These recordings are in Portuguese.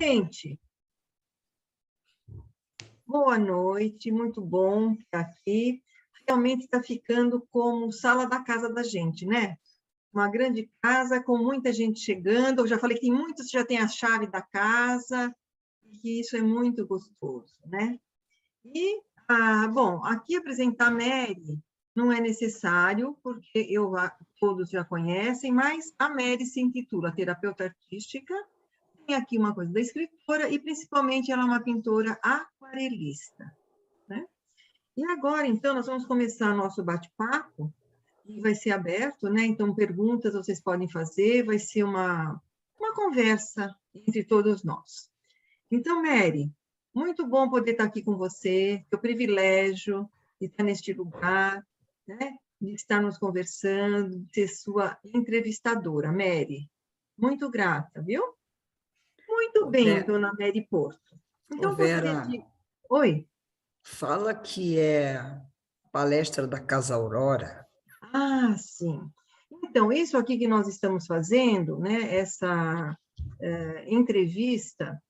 Gente, boa noite, muito bom estar aqui. Realmente está ficando como sala da casa da gente, né? Uma grande casa com muita gente chegando. Eu já falei que tem muitos que já têm a chave da casa, e que isso é muito gostoso, né? E, bom, aqui apresentar a Mary não é necessário, porque todos já conhecem, mas a Mary se intitula terapeuta artística. Tem aqui uma coisa da escritora e, principalmente, ela é uma pintora aquarelista, né? E agora, então, nós vamos começar nosso bate-papo, e vai ser aberto, né? Então, perguntas vocês podem fazer, vai ser uma conversa entre todos nós. Então, Mary, muito bom poder estar aqui com você, o privilégio de estar neste lugar, né? De estar nos conversando, de ser sua entrevistadora, Mary. Muito grata, viu? Muito bem, dona Mary Porto. Então, gostaria Vera, de... Oi. fala que é palestra da Casa Aurora. Ah, sim. Então, isso aqui que nós estamos fazendo, né, essa entrevista,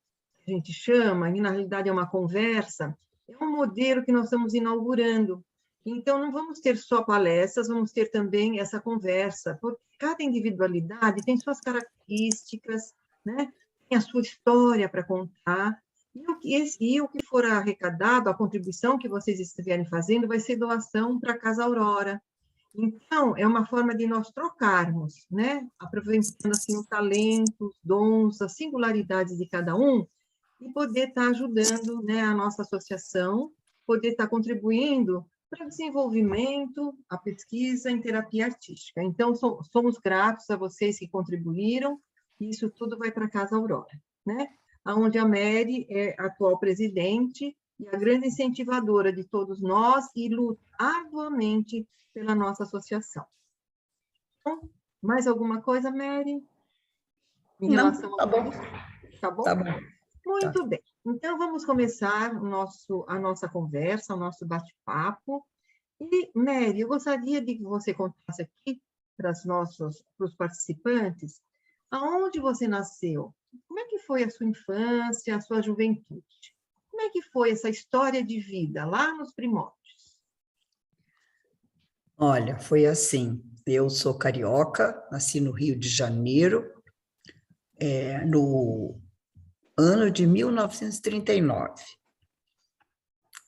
que a gente chama, e na realidade é uma conversa, é um modelo que nós estamos inaugurando. Então, não vamos ter só palestras, vamos ter também essa conversa, porque cada individualidade tem suas características, né, tem a sua história para contar, e o que for arrecadado, a contribuição que vocês estiverem fazendo, vai ser doação para a Casa Aurora. Então, é uma forma de nós trocarmos, né? Aproveitando assim o talento, os dons, as singularidades de cada um, e poder estar ajudando, né, a nossa associação, poder estar contribuindo para o desenvolvimento, a pesquisa em terapia artística. Então, somos gratos a vocês que contribuíram, e isso tudo vai para a Casa Aurora, né? Onde a Mary é a atual presidente e a grande incentivadora de todos nós e luta arduamente pela nossa associação. Então, mais alguma coisa, Mary? Em relação Não, tá bom. Tá bom? Tá bom. Tá. Muito bem. Então, vamos começar a nossa conversa, o nosso bate-papo. E, Mary, eu gostaria de que você contasse aqui para os participantes, aonde você nasceu? Como é que foi a sua infância, a sua juventude? Como é que foi essa história de vida lá nos primórdios? Olha, foi assim. Eu sou carioca, nasci no Rio de Janeiro, no ano de 1939.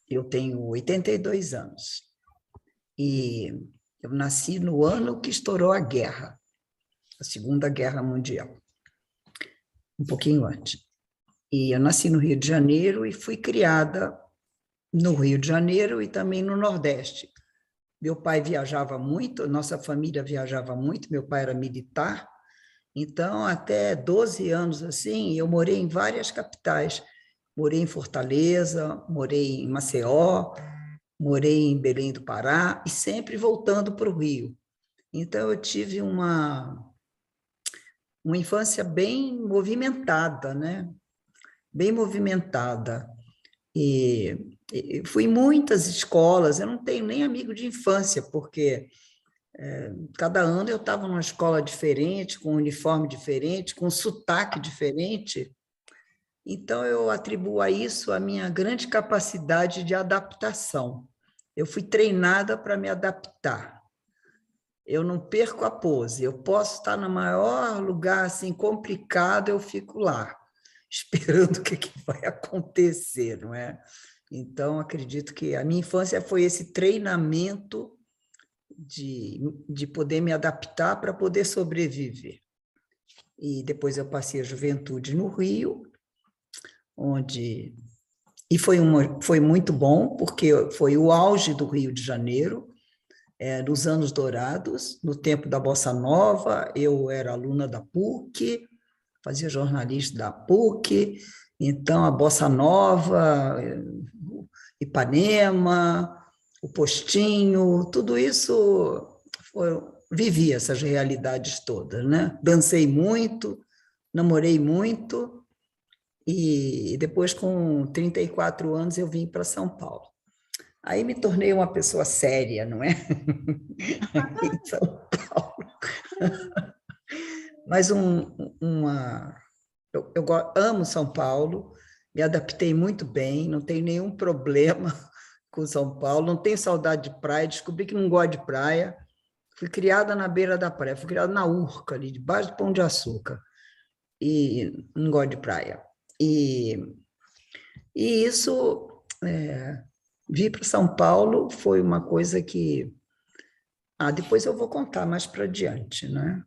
Eu tenho 82 anos. E eu nasci no ano que estourou a guerra, a Segunda Guerra Mundial, um pouquinho antes. E eu nasci no Rio de Janeiro e fui criada no Rio de Janeiro e também no Nordeste. Meu pai viajava muito, nossa família viajava muito, meu pai era militar, então até 12 anos assim, eu morei em várias capitais. Morei em Fortaleza, morei em Maceió, morei em Belém do Pará e sempre voltando para o Rio. Então eu tive uma infância bem movimentada, né? Bem movimentada. E fui em muitas escolas, eu não tenho nem amigo de infância, porque cada ano eu estava numa escola diferente, com um uniforme diferente, com um sotaque diferente. Então, eu atribuo a isso a minha grande capacidade de adaptação. Eu fui treinada para me adaptar. Eu não perco a pose. Eu posso estar no maior lugar assim complicado, eu fico lá, esperando o que vai acontecer, não é? Então, acredito que a minha infância foi esse treinamento de poder me adaptar para poder sobreviver. E depois eu passei a juventude no Rio, onde... E foi muito bom, porque foi o auge do Rio de Janeiro, nos anos dourados, no tempo da Bossa Nova. Eu era aluna da PUC, fazia jornalismo da PUC, então a Bossa Nova, Ipanema, o Postinho, tudo isso, vivi essas realidades todas, né? Dancei muito, namorei muito, e depois, com 34 anos, eu vim para São Paulo. Aí me tornei uma pessoa séria, não é? Em São Paulo. Mas amo São Paulo, me adaptei muito bem, não tenho nenhum problema com São Paulo, não tenho saudade de praia, descobri que não gosto de praia, fui criada na beira da praia, fui criada na Urca, ali, debaixo do Pão de Açúcar, e não gosto de praia. E isso, vir para São Paulo foi uma coisa que... depois eu vou contar mais para adiante, né?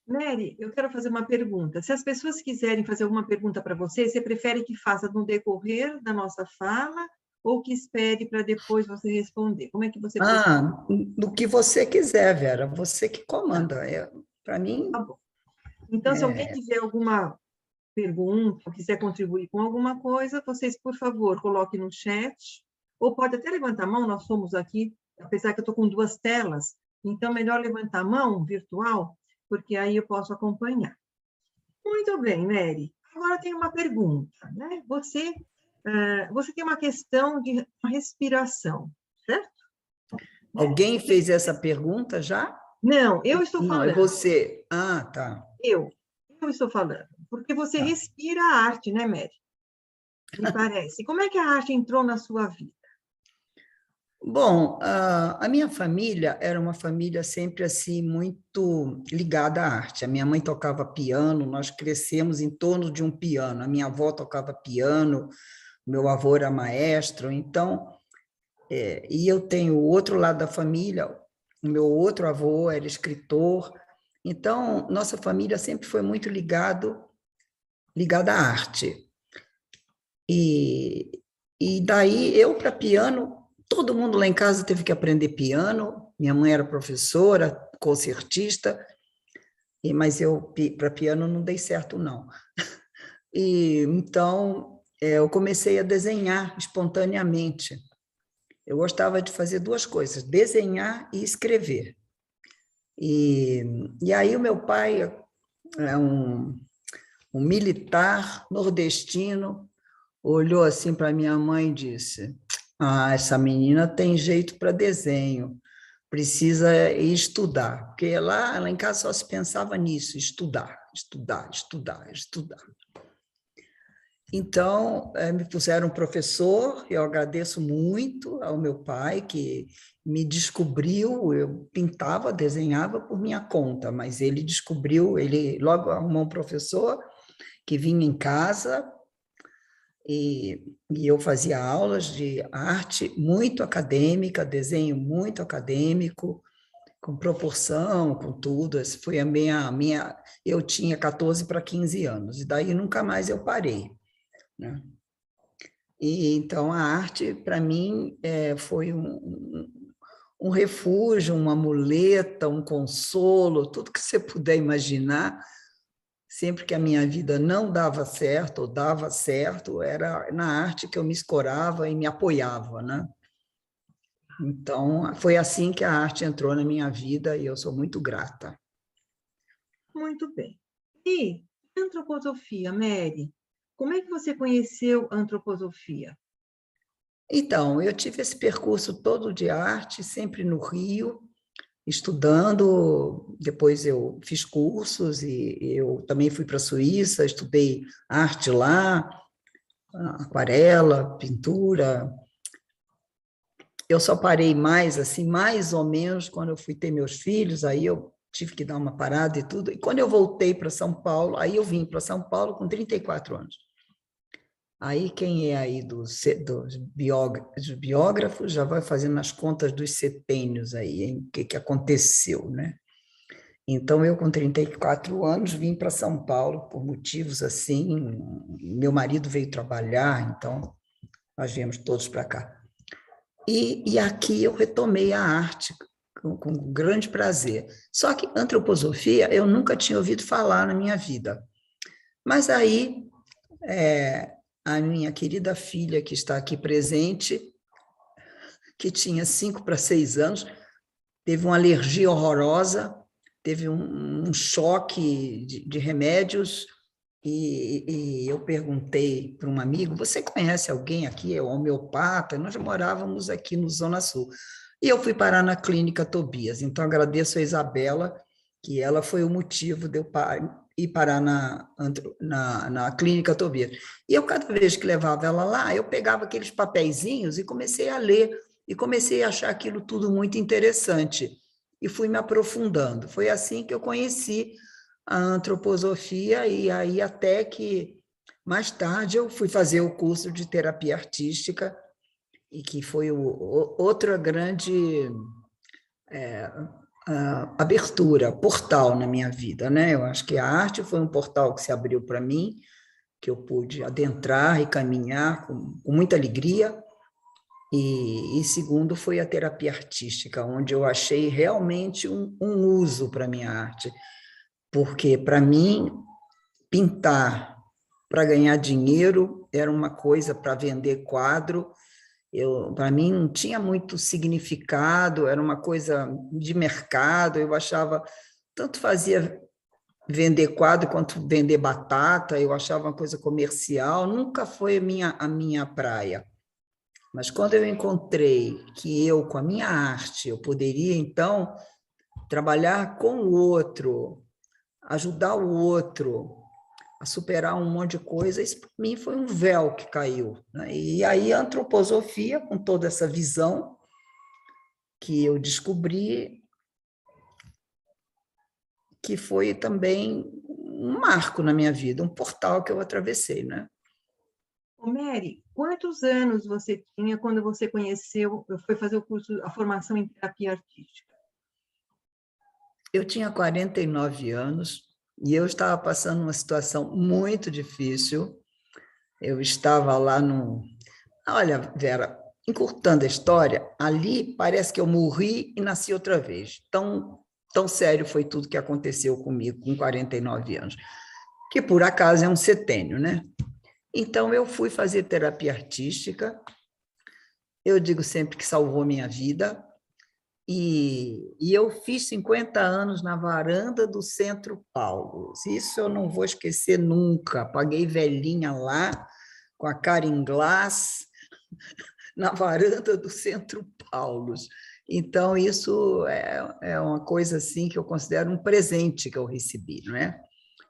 Mary, eu quero fazer uma pergunta. Se as pessoas quiserem fazer alguma pergunta para você, você prefere que faça no decorrer da nossa fala ou que espere para depois você responder? Como é que você prefere? Do que você quiser, Vera, você que Tá, comanda. Para tá mim, bom. Então, se alguém tiver alguma pergunta ou quiser contribuir com alguma coisa, vocês, por favor, coloquem no chat, ou pode até levantar a mão, nós somos aqui, apesar que eu estou com duas telas, então melhor levantar a mão virtual, porque aí eu posso acompanhar. Muito bem, Mary. Agora tem uma pergunta, né? Você tem uma questão de respiração, certo? alguém fez essa pergunta já? Não, eu estou Não, é falando. você. Tá. Eu estou falando. Porque você Tá. respira a arte, né, Mary? Me parece. Como é que a arte entrou na sua vida? Bom, a minha família era uma família sempre assim muito ligada à arte. A minha mãe tocava piano, nós crescemos em torno de um piano. A minha avó tocava piano, meu avô era maestro. Então, e eu tenho o outro lado da família, o meu outro avô era escritor. Então, nossa família sempre foi muito ligada à arte. E daí, eu para piano, todo mundo lá em casa teve que aprender piano. Minha mãe era professora, concertista, mas eu para piano não dei certo, não. E então, eu comecei a desenhar espontaneamente. Eu gostava de fazer duas coisas, desenhar e escrever. E aí o meu pai é um militar nordestino, olhou assim para minha mãe e disse: essa menina tem jeito para desenho, precisa ir estudar, porque lá em casa só se pensava nisso, estudar, estudar, estudar, estudar. Então, me puseram professor, eu agradeço muito ao meu pai, que me descobriu, eu pintava, desenhava por minha conta, mas ele descobriu, ele logo arrumou um professor que vinha em casa, e eu fazia aulas de arte muito acadêmica, desenho muito acadêmico, com proporção, com tudo. Essa foi a minha... Eu tinha 14 para 15 anos, e daí nunca mais eu parei, né? E então a arte, para mim, foi um refúgio, uma muleta, um consolo, tudo que você puder imaginar. Sempre que a minha vida não dava certo ou dava certo, era na arte que eu me escorava e me apoiava, né? Então, foi assim que a arte entrou na minha vida e eu sou muito grata. Muito bem. E antroposofia, Mary? Como é que você conheceu a antroposofia? Então, eu tive esse percurso todo de arte, sempre no Rio, estudando. Depois eu fiz cursos e eu também fui para a Suíça, estudei arte lá, aquarela, pintura. Eu só parei mais, assim, mais ou menos, quando eu fui ter meus filhos, aí eu tive que dar uma parada e tudo. E quando eu voltei para São Paulo, aí eu vim para São Paulo com 34 anos. Aí quem é aí dos biógrafos já vai fazendo as contas dos setênios aí, em que aconteceu, né? Então, eu com 34 anos vim para São Paulo por motivos assim, meu marido veio trabalhar, então nós viemos todos para cá. E aqui eu retomei a arte com grande prazer. Só que antroposofia eu nunca tinha ouvido falar na minha vida. Mas aí, a minha querida filha, que está aqui presente, que tinha 5 para 6 anos, teve uma alergia horrorosa, teve um choque de remédios, e eu perguntei para um amigo: você conhece alguém aqui, é homeopata? Nós morávamos aqui no Zona Sul. E eu fui parar na Clínica Tobias. Então, agradeço a Isabela, que ela foi o motivo de eu ir parar na clínica Tobias. E eu, cada vez que levava ela lá, eu pegava aqueles papeizinhos e comecei a ler, e comecei a achar aquilo tudo muito interessante, e fui me aprofundando. Foi assim que eu conheci a antroposofia, e aí até que, mais tarde, eu fui fazer o curso de terapia artística, e que foi outra grande abertura, portal na minha vida, né? Eu acho que a arte foi um portal que se abriu para mim, que eu pude adentrar e caminhar com muita alegria. E segundo, foi a terapia artística, onde eu achei realmente um uso para a minha arte. Porque, para mim, pintar para ganhar dinheiro era uma coisa, para vender quadro, para mim não tinha muito significado, era uma coisa de mercado, eu achava, tanto fazia vender quadro quanto vender batata, eu achava uma coisa comercial, nunca foi a minha praia. Mas quando eu encontrei que eu, com a minha arte, eu poderia, então, trabalhar com o outro, ajudar o outro a superar um monte de coisa, isso para mim foi um véu que caiu, né? E aí a antroposofia, com toda essa visão que eu descobri, que foi também um marco na minha vida, um portal que eu atravessei, né? Ô, Mary, quantos anos você tinha quando você conheceu, foi fazer o curso, a formação em terapia artística? Eu tinha 49 anos e eu estava passando uma situação muito difícil. Eu estava lá no... Olha, Vera, encurtando a história, ali parece que eu morri e nasci outra vez. Tão sério foi tudo que aconteceu comigo com 49 anos, que por acaso é um setênio, né? Então, eu fui fazer terapia artística, eu digo sempre que salvou minha vida, e eu fiz 50 anos na varanda do Centro Paulo. Isso eu não vou esquecer nunca. Paguei velhinha lá, com a cara em glass, na varanda do Centro Paulo. Então, isso é uma coisa assim que eu considero um presente que eu recebi, não é?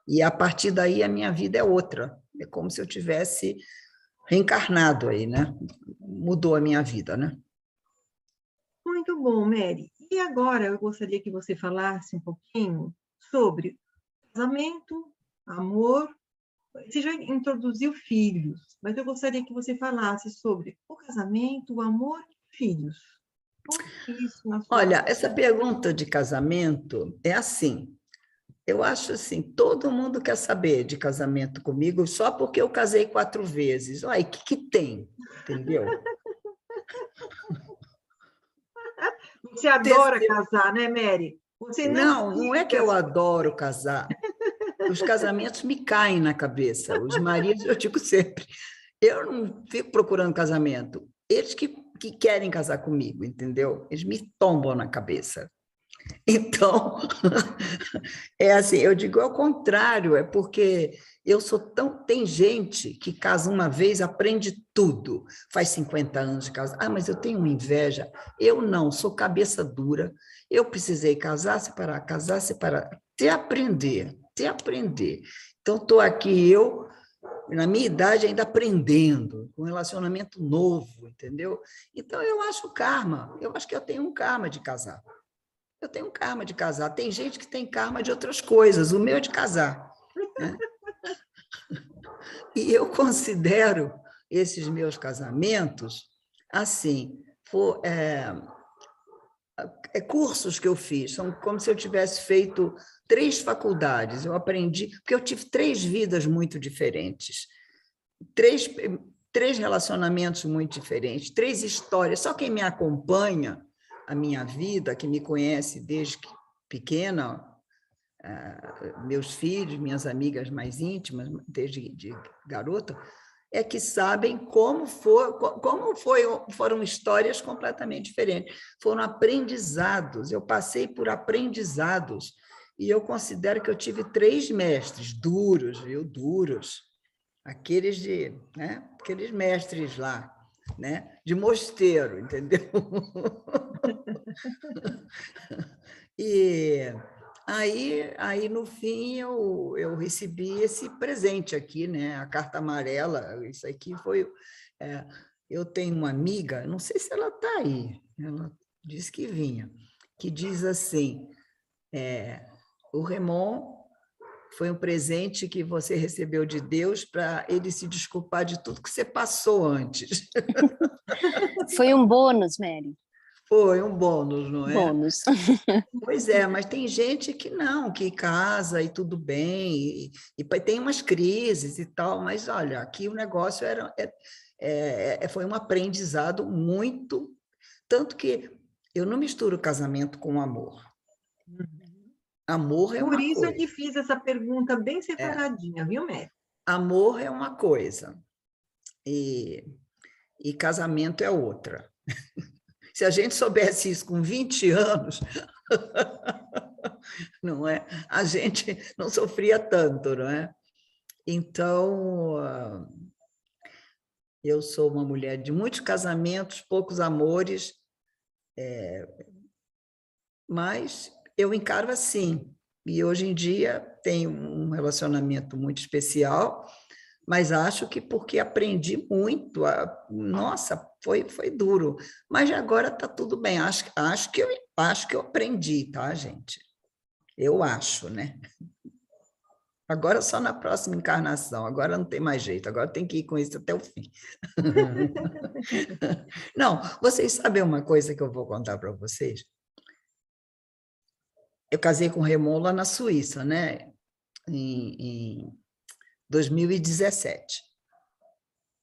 E a partir daí a minha vida é outra. É como se eu tivesse reencarnado aí, né? Mudou a minha vida, né? Muito bom, Mary. E agora eu gostaria que você falasse um pouquinho sobre casamento, amor. Você já introduziu filhos, mas eu gostaria que você falasse sobre o casamento, o amor e filhos. Como é isso na sua Olha, vida? essa pergunta de casamento é assim. Eu acho assim, todo mundo quer saber de casamento comigo só porque eu casei 4 vezes. Olha, o que que tem? Entendeu? Você adora casar, né, Mary? Você não Não é que fica... eu adoro casar. Os casamentos me caem na cabeça. Os maridos, eu digo sempre, eu não fico procurando casamento. Eles que querem casar comigo, entendeu? Eles me tombam na cabeça. Então, é assim, eu digo ao contrário, é porque eu sou tão. Tem gente que casa uma vez, aprende tudo, faz 50 anos de casa. Ah, mas eu tenho uma inveja. Eu não, sou cabeça dura. Eu precisei casar, separar, até aprender, até aprender. Então, estou aqui, eu, na minha idade, ainda aprendendo, com um relacionamento novo, entendeu? Então, eu acho karma, eu acho que eu tenho um karma de casar. Eu tenho um karma de casar. Tem gente que tem karma de outras coisas. O meu é de casar, né? E eu considero esses meus casamentos assim, cursos que eu fiz. São como se eu tivesse feito 3 faculdades. Eu aprendi, porque eu tive 3 vidas muito diferentes, três, 3 relacionamentos muito diferentes, 3 histórias. Só quem me acompanha a minha vida, que me conhece desde pequena, meus filhos, minhas amigas mais íntimas, desde de garota, é que sabem foram histórias completamente diferentes. Foram aprendizados, eu passei por aprendizados, e eu considero que eu tive 3 mestres duros, viu? Duros, aqueles né? Aqueles mestres lá, né? De mosteiro, entendeu? E Aí, no fim, eu recebi esse presente aqui, né? A carta amarela. Isso aqui foi... eu tenho uma amiga, não sei se ela está aí, ela disse que vinha, que diz assim, o Remon foi um presente que você recebeu de Deus para ele se desculpar de tudo que você passou antes. Foi um bônus, Mary. Foi um bônus, não é? Bônus. Pois é, mas tem gente que não, que casa e tudo bem, e tem umas crises e tal, mas olha, aqui o negócio foi um aprendizado muito, tanto que eu não misturo casamento com amor. Amor é Por uma isso coisa. eu que fiz essa pergunta bem separadinha, viu, Mary? Amor é uma coisa e casamento é outra. Se a gente soubesse isso com 20 anos, não é? A gente não sofria tanto, não é? Então, eu sou uma mulher de muitos casamentos, poucos amores, mas eu encaro assim. E hoje em dia tenho um relacionamento muito especial, mas acho que porque aprendi muito, nossa, foi duro. Mas agora está tudo bem, acho que eu aprendi, tá, gente? Eu acho, né? Agora só na próxima encarnação, agora não tem mais jeito, agora tem que ir com isso até o fim. Não, vocês sabem uma coisa que eu vou contar para vocês? Eu casei com o Remon lá na Suíça, né? Em 2017.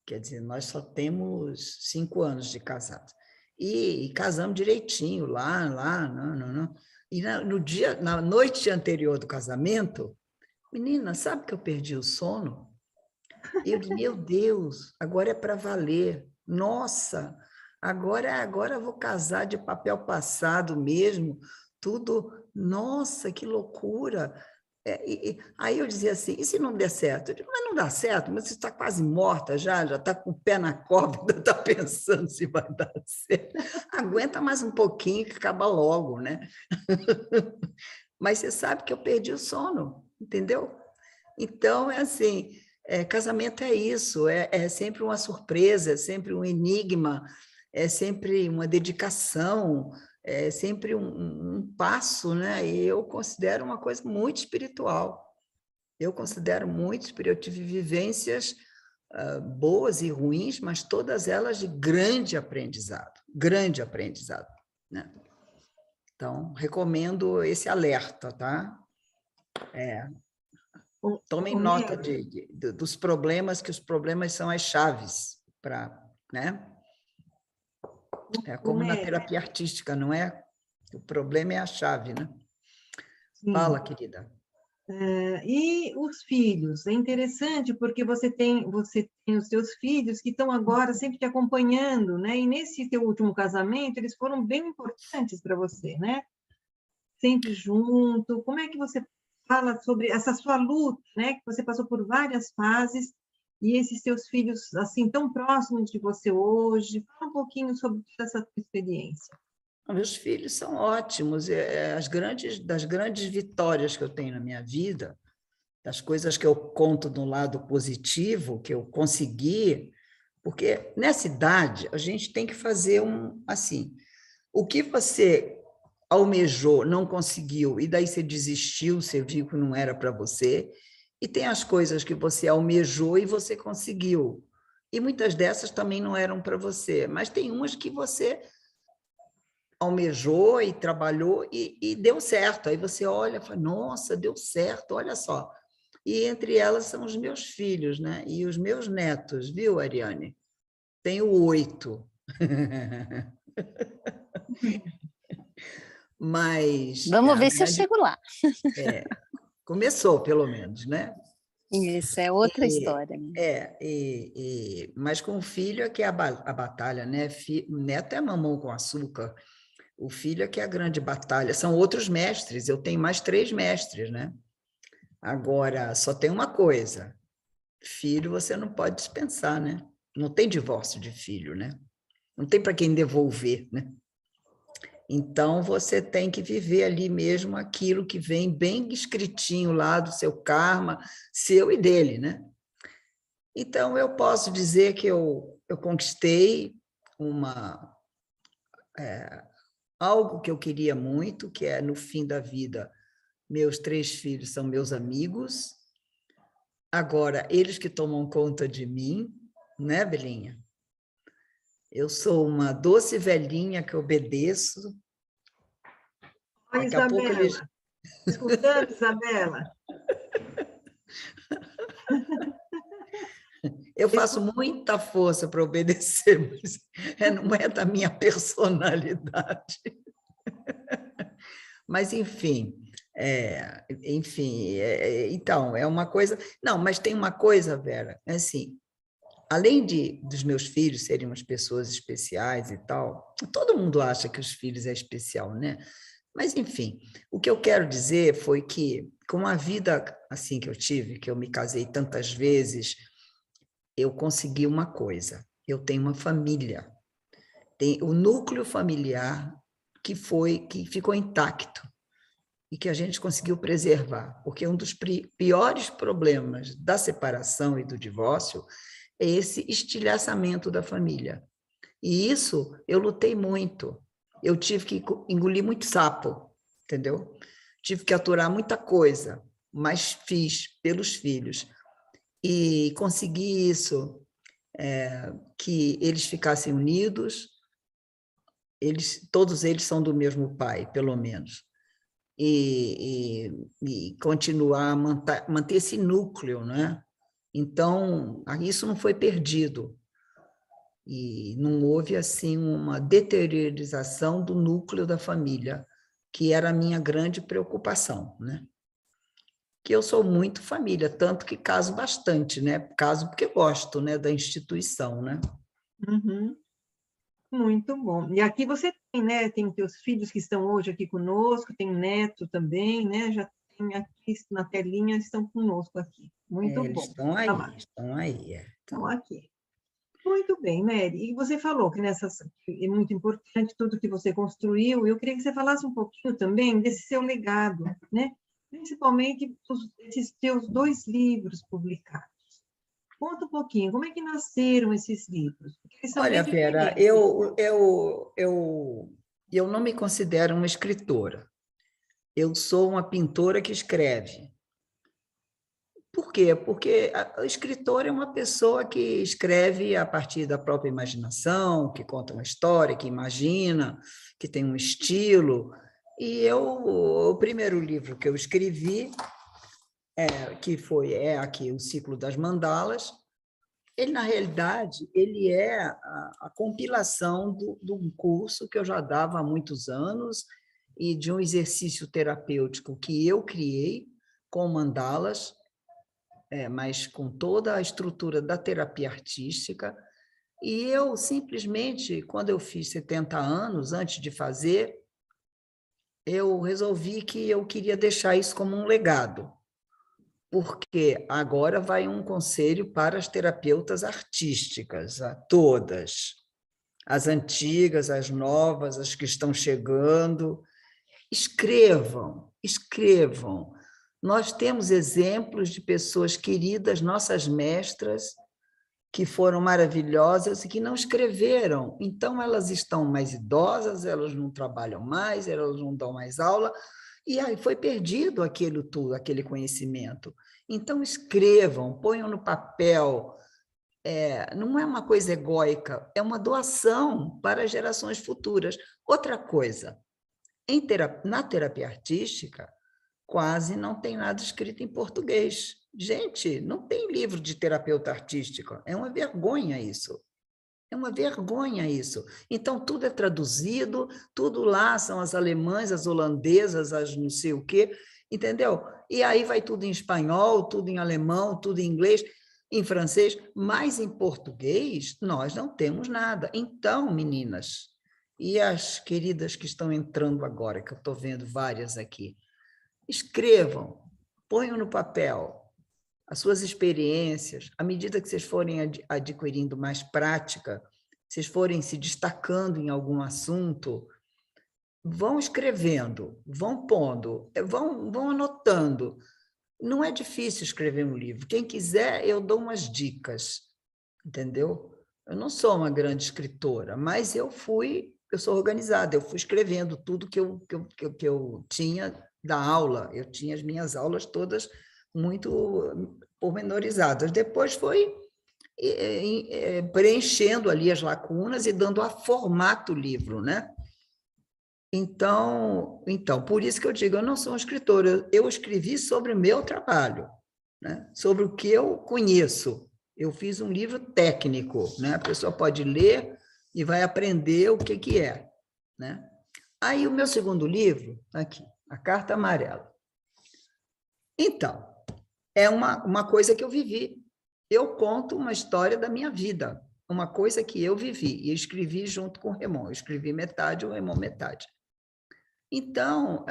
Quer dizer, nós só temos 5 anos de casados. E casamos direitinho lá, não. E na noite anterior do casamento, menina, sabe que eu perdi o sono? Eu disse, meu Deus, agora é para valer. Nossa, agora eu vou casar de papel passado mesmo, tudo. Nossa, que loucura! Aí eu dizia assim, e se não der certo? Eu digo, mas não dá certo, mas você está quase morta já está com o pé na cova, ainda está pensando se vai dar certo. Aguenta mais um pouquinho que acaba logo, né? Mas você sabe que eu perdi o sono, entendeu? Então, é assim, casamento é isso, é sempre uma surpresa, é sempre um enigma, é sempre uma dedicação, é sempre um passo, né? E eu considero uma coisa muito espiritual. Eu considero muito espiritual. Eu tive vivências boas e ruins, mas todas elas de grande aprendizado, né? Então, recomendo esse alerta, tá? Tomem nota dos problemas, que os problemas são as chaves para, né? É como na terapia artística, não é? O problema é a chave, né? Sim. Fala, querida. E os filhos? É interessante porque você tem os seus filhos que estão agora sempre te acompanhando, né? E nesse teu último casamento, eles foram bem importantes para você, né? Sempre junto. Como é que você fala sobre essa sua luta, né? Que você passou por várias fases e esses seus filhos assim tão próximos de você hoje. Fala um pouquinho sobre essa tua experiência. Meus filhos são ótimos. Das grandes vitórias que eu tenho na minha vida, das coisas que eu conto do lado positivo, que eu consegui, porque nessa idade a gente tem que fazer assim, o que você almejou, não conseguiu, e daí você desistiu, você viu que não era para você, e tem as coisas que você almejou e você conseguiu, e muitas dessas também não eram para você, mas tem umas que você almejou e trabalhou e deu certo, aí você olha e fala, nossa, deu certo, olha só, e entre elas são os meus filhos, né? E os meus netos, viu, Ariane? Tenho 8. Mas vamos ver se eu chego lá. Começou, pelo menos, né? Isso é outra história. Mas com o filho é que é a batalha, né? Neto é mamão com açúcar, o filho é que é a grande batalha. São outros mestres, eu tenho mais 3 mestres, né? Agora, só tem uma coisa, filho você não pode dispensar, né? Não tem divórcio de filho, né? Não tem para quem devolver, né? Então, você tem que viver ali mesmo aquilo que vem bem escritinho lá do seu karma, seu e dele, né? Então, eu posso dizer que eu conquistei algo que eu queria muito, que é, no fim da vida, meus 3 filhos são meus amigos. Agora, eles que tomam conta de mim, né, Belinha? Eu sou uma doce velhinha que obedeço. Olha, Daqui a pouco eles... Isabela, escutando, Isabela? Eu faço muita força para obedecer, mas não é da minha personalidade. Mas, enfim, então, é uma coisa... Não, mas tem uma coisa, Vera, assim, além dos meus filhos serem umas pessoas especiais e tal, todo mundo acha que os filhos é especial, né? Mas, enfim, o que eu quero dizer foi que, com a vida assim que eu tive, que eu me casei tantas vezes, eu consegui uma coisa: eu tenho uma família, tem o núcleo familiar que ficou intacto e que a gente conseguiu preservar, porque um dos piores problemas da separação e do divórcio é esse estilhaçamento da família. E isso eu lutei muito. Eu tive que engolir muito sapo, entendeu? Tive que aturar muita coisa, mas fiz pelos filhos. E consegui isso, que eles ficassem unidos, todos eles são do mesmo pai, pelo menos. E continuar a manter esse núcleo, né? Então, isso não foi perdido. E não houve, assim, uma deteriorização do núcleo da família, que era a minha grande preocupação, né? Que eu sou muito família, tanto que caso bastante, né? Caso porque gosto, né, da instituição, né? Uhum. Muito bom. E aqui você tem, né? Tem teus filhos que estão hoje aqui conosco, tem neto também, né? Já tem aqui na telinha, estão conosco aqui. Muito Eles bom. estão Tá aí, lá, estão aí. estão aqui. Muito bem, Mary. E você falou que é muito importante tudo que você construiu. Eu queria que você falasse um pouquinho também desse seu legado, né? Principalmente esses teus 2 livros publicados. Conta um pouquinho, como é que nasceram esses livros? Porque eles são Olha, bem Vera, diferentes. eu não me considero uma escritora. Eu sou uma pintora que escreve. Por quê? Porque o escritor é uma pessoa que escreve a partir da própria imaginação, que conta uma história, que imagina, que tem um estilo. E o primeiro livro que eu escrevi, é aqui o Ciclo das Mandalas, ele, na realidade, ele é a compilação de um curso que eu já dava há muitos anos e de um exercício terapêutico que eu criei com mandalas, mas com toda a estrutura da terapia artística. E eu simplesmente, quando eu fiz 70 anos, antes de fazer, eu resolvi que eu queria deixar isso como um legado, porque agora vai um conselho para as terapeutas artísticas, a todas, as antigas, as novas, as que estão chegando. Escrevam, escrevam. Nós temos exemplos de pessoas queridas, nossas mestras, que foram maravilhosas e que não escreveram. Então, elas estão mais idosas, elas não trabalham mais, elas não dão mais aula, e aí foi perdido aquele conhecimento. Então, escrevam, ponham no papel. Não é uma coisa egóica, é uma doação para as gerações futuras. Outra coisa, na terapia artística, quase não tem nada escrito em português. Gente, não tem livro de terapeuta artístico. É uma vergonha isso. É uma vergonha isso. Então, tudo é traduzido, tudo lá são as alemãs, as holandesas, as não sei o quê, entendeu? E aí vai tudo em espanhol, tudo em alemão, tudo em inglês, em francês, mas em português nós não temos nada. Então, meninas, e as queridas que estão entrando agora, que eu estou vendo várias aqui, escrevam, ponham no papel as suas experiências. À medida que vocês forem adquirindo mais prática, vocês forem se destacando em algum assunto, vão escrevendo, vão pondo, vão anotando. Não é difícil escrever um livro. Quem quiser, eu dou umas dicas, entendeu? Eu não sou uma grande escritora, mas eu sou organizada, eu fui escrevendo tudo que eu tinha da aula, eu tinha as minhas aulas todas muito pormenorizadas. Depois foi preenchendo ali as lacunas e dando a formato livro, né? Então, por isso que eu digo, eu não sou um escritor, eu escrevi sobre o meu trabalho, né? Sobre o que eu conheço. Eu fiz um livro técnico, né? A pessoa pode ler e vai aprender o que é, né? Aí o meu segundo livro, aqui, A Carta Amarela. Então, é uma coisa que eu vivi. Eu conto uma história da minha vida, uma coisa que eu vivi, e escrevi junto com o Remon. Eu escrevi metade, o Remon metade. Então,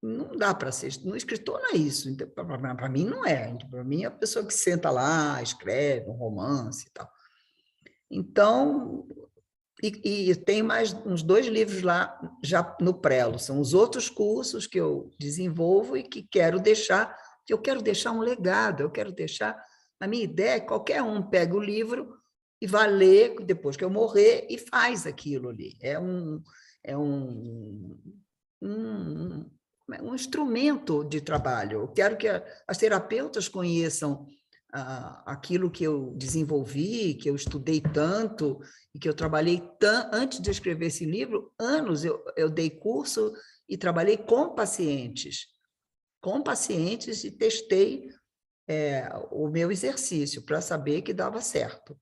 não dá para ser, no escritor não é isso, para mim não é, para mim é a pessoa que senta lá, escreve um romance e tal. Então, e tem mais uns 2 livros lá já no prelo, são os outros cursos que eu desenvolvo e que eu quero deixar um legado, eu quero deixar, a minha ideia é que qualquer um pega o livro e vai ler depois que eu morrer e faz aquilo ali. É um instrumento de trabalho. Eu quero que as terapeutas conheçam aquilo que eu desenvolvi, que eu estudei tanto e que eu trabalhei antes de escrever esse livro, anos eu dei curso e trabalhei com pacientes e testei o meu exercício para saber que dava certo.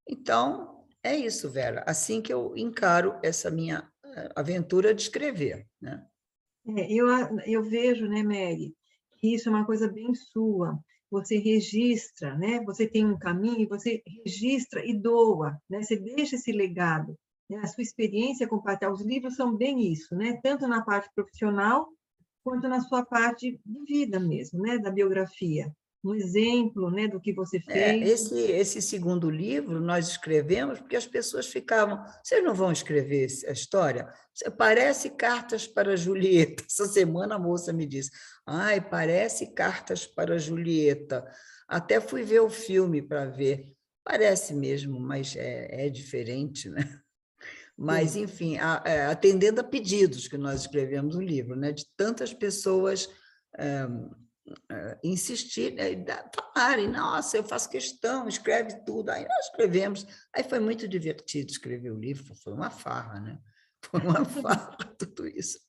Então, é isso, Vera. Assim que eu encaro essa minha aventura de escrever, né? Eu vejo, né, Mary, que isso é uma coisa bem sua. Você registra, né? Você tem um caminho, você registra e doa, né? Você deixa esse legado, né? A sua experiência compartilhar. Os livros são bem isso, né? Tanto na parte profissional quanto na sua parte de vida mesmo, né? Da biografia. Um exemplo, né, do que você fez. Esse segundo livro nós escrevemos porque as pessoas ficavam, vocês não vão escrever a história? Parece Cartas para Julieta. Essa semana a moça me disse, ai, parece Cartas para Julieta. Até fui ver o filme para ver. Parece mesmo, mas é diferente, né? Mas, Sim. enfim, atendendo a pedidos que nós escrevemos o livro, né? De tantas pessoas insistir, falarem, nossa, eu faço questão, escreve tudo. Aí nós escrevemos. Aí foi muito divertido escrever o livro, foi uma farra, né? Foi uma farra tudo isso.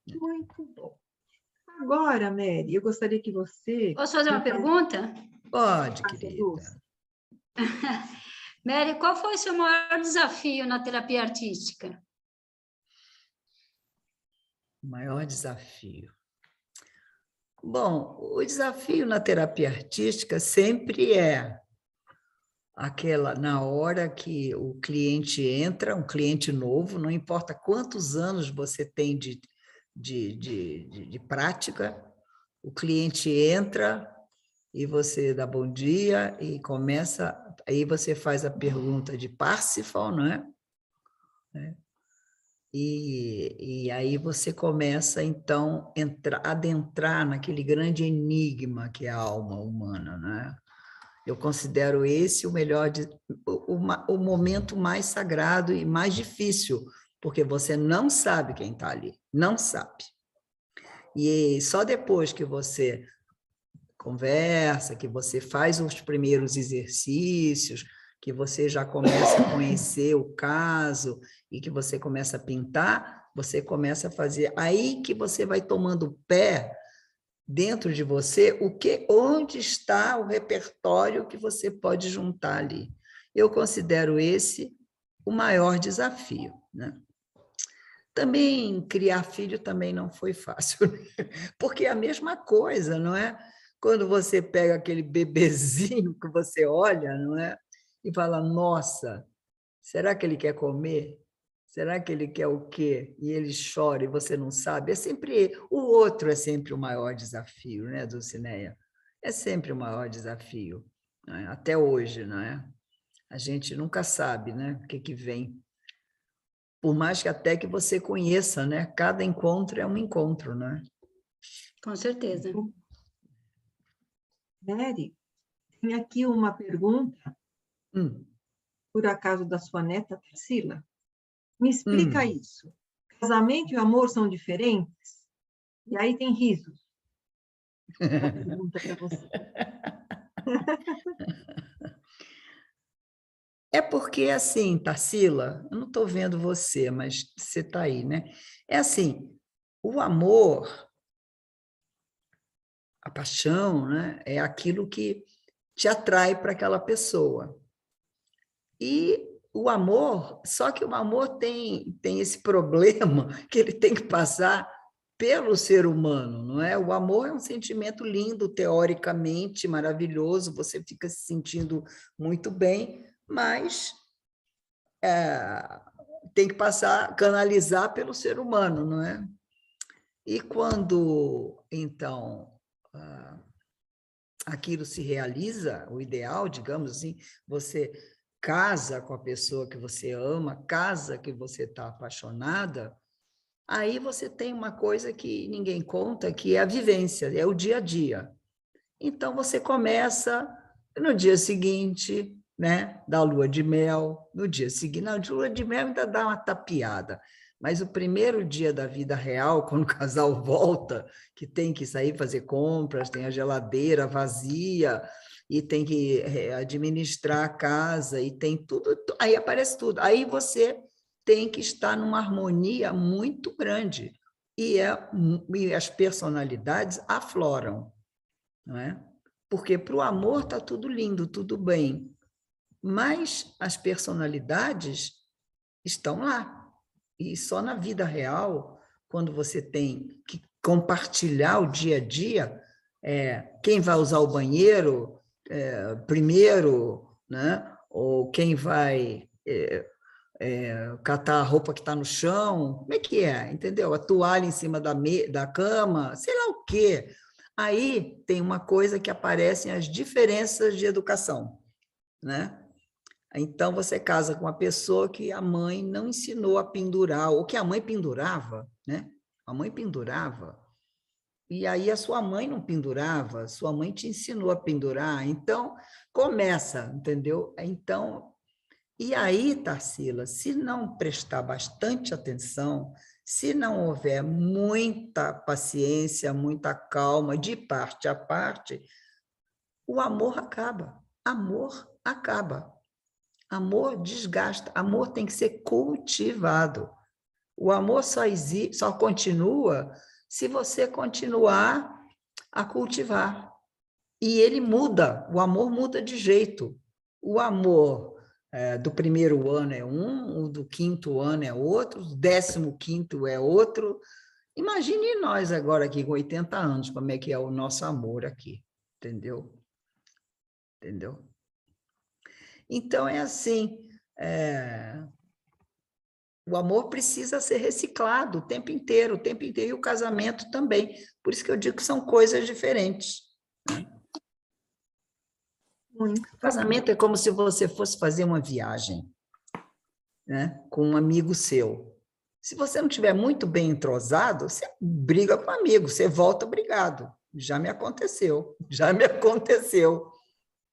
Muito bom. Agora, Mary, eu gostaria que você... Posso fazer uma pergunta? Pode, Faça, Luz. querida. Mary, qual foi o seu maior desafio na terapia artística? O maior desafio. Bom, o desafio na terapia artística sempre é na hora que o cliente entra, um cliente novo, não importa quantos anos você tem de prática, o cliente entra e você dá bom dia e começa, aí você faz a pergunta de Parsifal, não é? E aí você começa, então, adentrar naquele grande enigma que é a alma humana, né? Eu considero esse o momento mais sagrado e mais difícil, porque você não sabe quem está ali, não sabe. E só depois que você conversa, que você faz os primeiros exercícios, que você já começa a conhecer o caso e que você começa a pintar, você começa a fazer. Aí que você vai tomando pé dentro de você onde está o repertório que você pode juntar ali. Eu considero esse o maior desafio, né? Também criar filho também não foi fácil, né? Porque é a mesma coisa, não é? Quando você pega aquele bebezinho que você olha, não é? E fala, nossa, será que ele quer comer? Será que ele quer o quê? E ele chora e você não sabe. O outro é sempre o maior desafio, né, Dulcineia? É sempre o maior desafio, né? Até hoje, não é? A gente nunca sabe, né, o que vem Por mais que até que você conheça, né? Cada encontro é um encontro, né? Com certeza. Mary, tem aqui uma pergunta, Hum, por acaso, da sua neta, Tarsila. Me explica hum. isso. Casamento e amor são diferentes? E aí tem risos. Ela pergunta para você. É porque, assim, Tarsila, eu não estou vendo você, mas você está aí, né? É assim, o amor, a paixão, né? É aquilo que te atrai para aquela pessoa. E o amor, só que o amor tem esse problema que ele tem que passar pelo ser humano, não é? O amor é um sentimento lindo, teoricamente maravilhoso, você fica se sentindo muito bem, mas tem que passar, canalizar pelo ser humano, não é? E quando, então, aquilo se realiza, o ideal, digamos assim, você casa com a pessoa que você ama, casa que você está apaixonada, aí você tem uma coisa que ninguém conta, que é a vivência, é o dia a dia. Então, você começa no dia seguinte, né, da lua de mel, no dia seguinte, não, de lua de mel ainda dá uma tapeada, mas o primeiro dia da vida real, quando o casal volta, que tem que sair fazer compras, tem a geladeira vazia, e tem que administrar a casa, e tem tudo, aí aparece tudo. Aí você tem que estar numa harmonia muito grande, e as personalidades afloram, não é? Porque para o amor está tudo lindo, tudo bem, mas as personalidades estão lá. E só na vida real, quando você tem que compartilhar o dia a dia, quem vai usar o banheiro primeiro, né? Ou quem vai catar a roupa que está no chão, como é que é? Entendeu? A toalha em cima da cama, sei lá o quê. Aí tem uma coisa que aparecem as diferenças de educação, né? Então você casa com uma pessoa que a mãe não ensinou a pendurar, ou que a mãe pendurava, né? A mãe pendurava, e aí a sua mãe não pendurava, sua mãe te ensinou a pendurar, então começa, entendeu? Então, e aí, Tarsila, se não prestar bastante atenção, se não houver muita paciência, muita calma, de parte a parte, o amor acaba. Amor acaba. Amor desgasta. Amor tem que ser cultivado. O amor só continua se você continuar a cultivar. E ele muda, o amor muda de jeito. O amor do primeiro ano é um, o do quinto ano é outro, o 15º é outro. Imagine nós agora aqui com 80 anos, como é que é o nosso amor aqui, entendeu? Entendeu? Então, é assim, o amor precisa ser reciclado o tempo inteiro, e o casamento também. Por isso que eu digo que são coisas diferentes. Muito O casamento é como se você fosse fazer uma viagem, né, com um amigo seu. Se você não estiver muito bem entrosado, você briga com o amigo, você volta brigado. Já me aconteceu,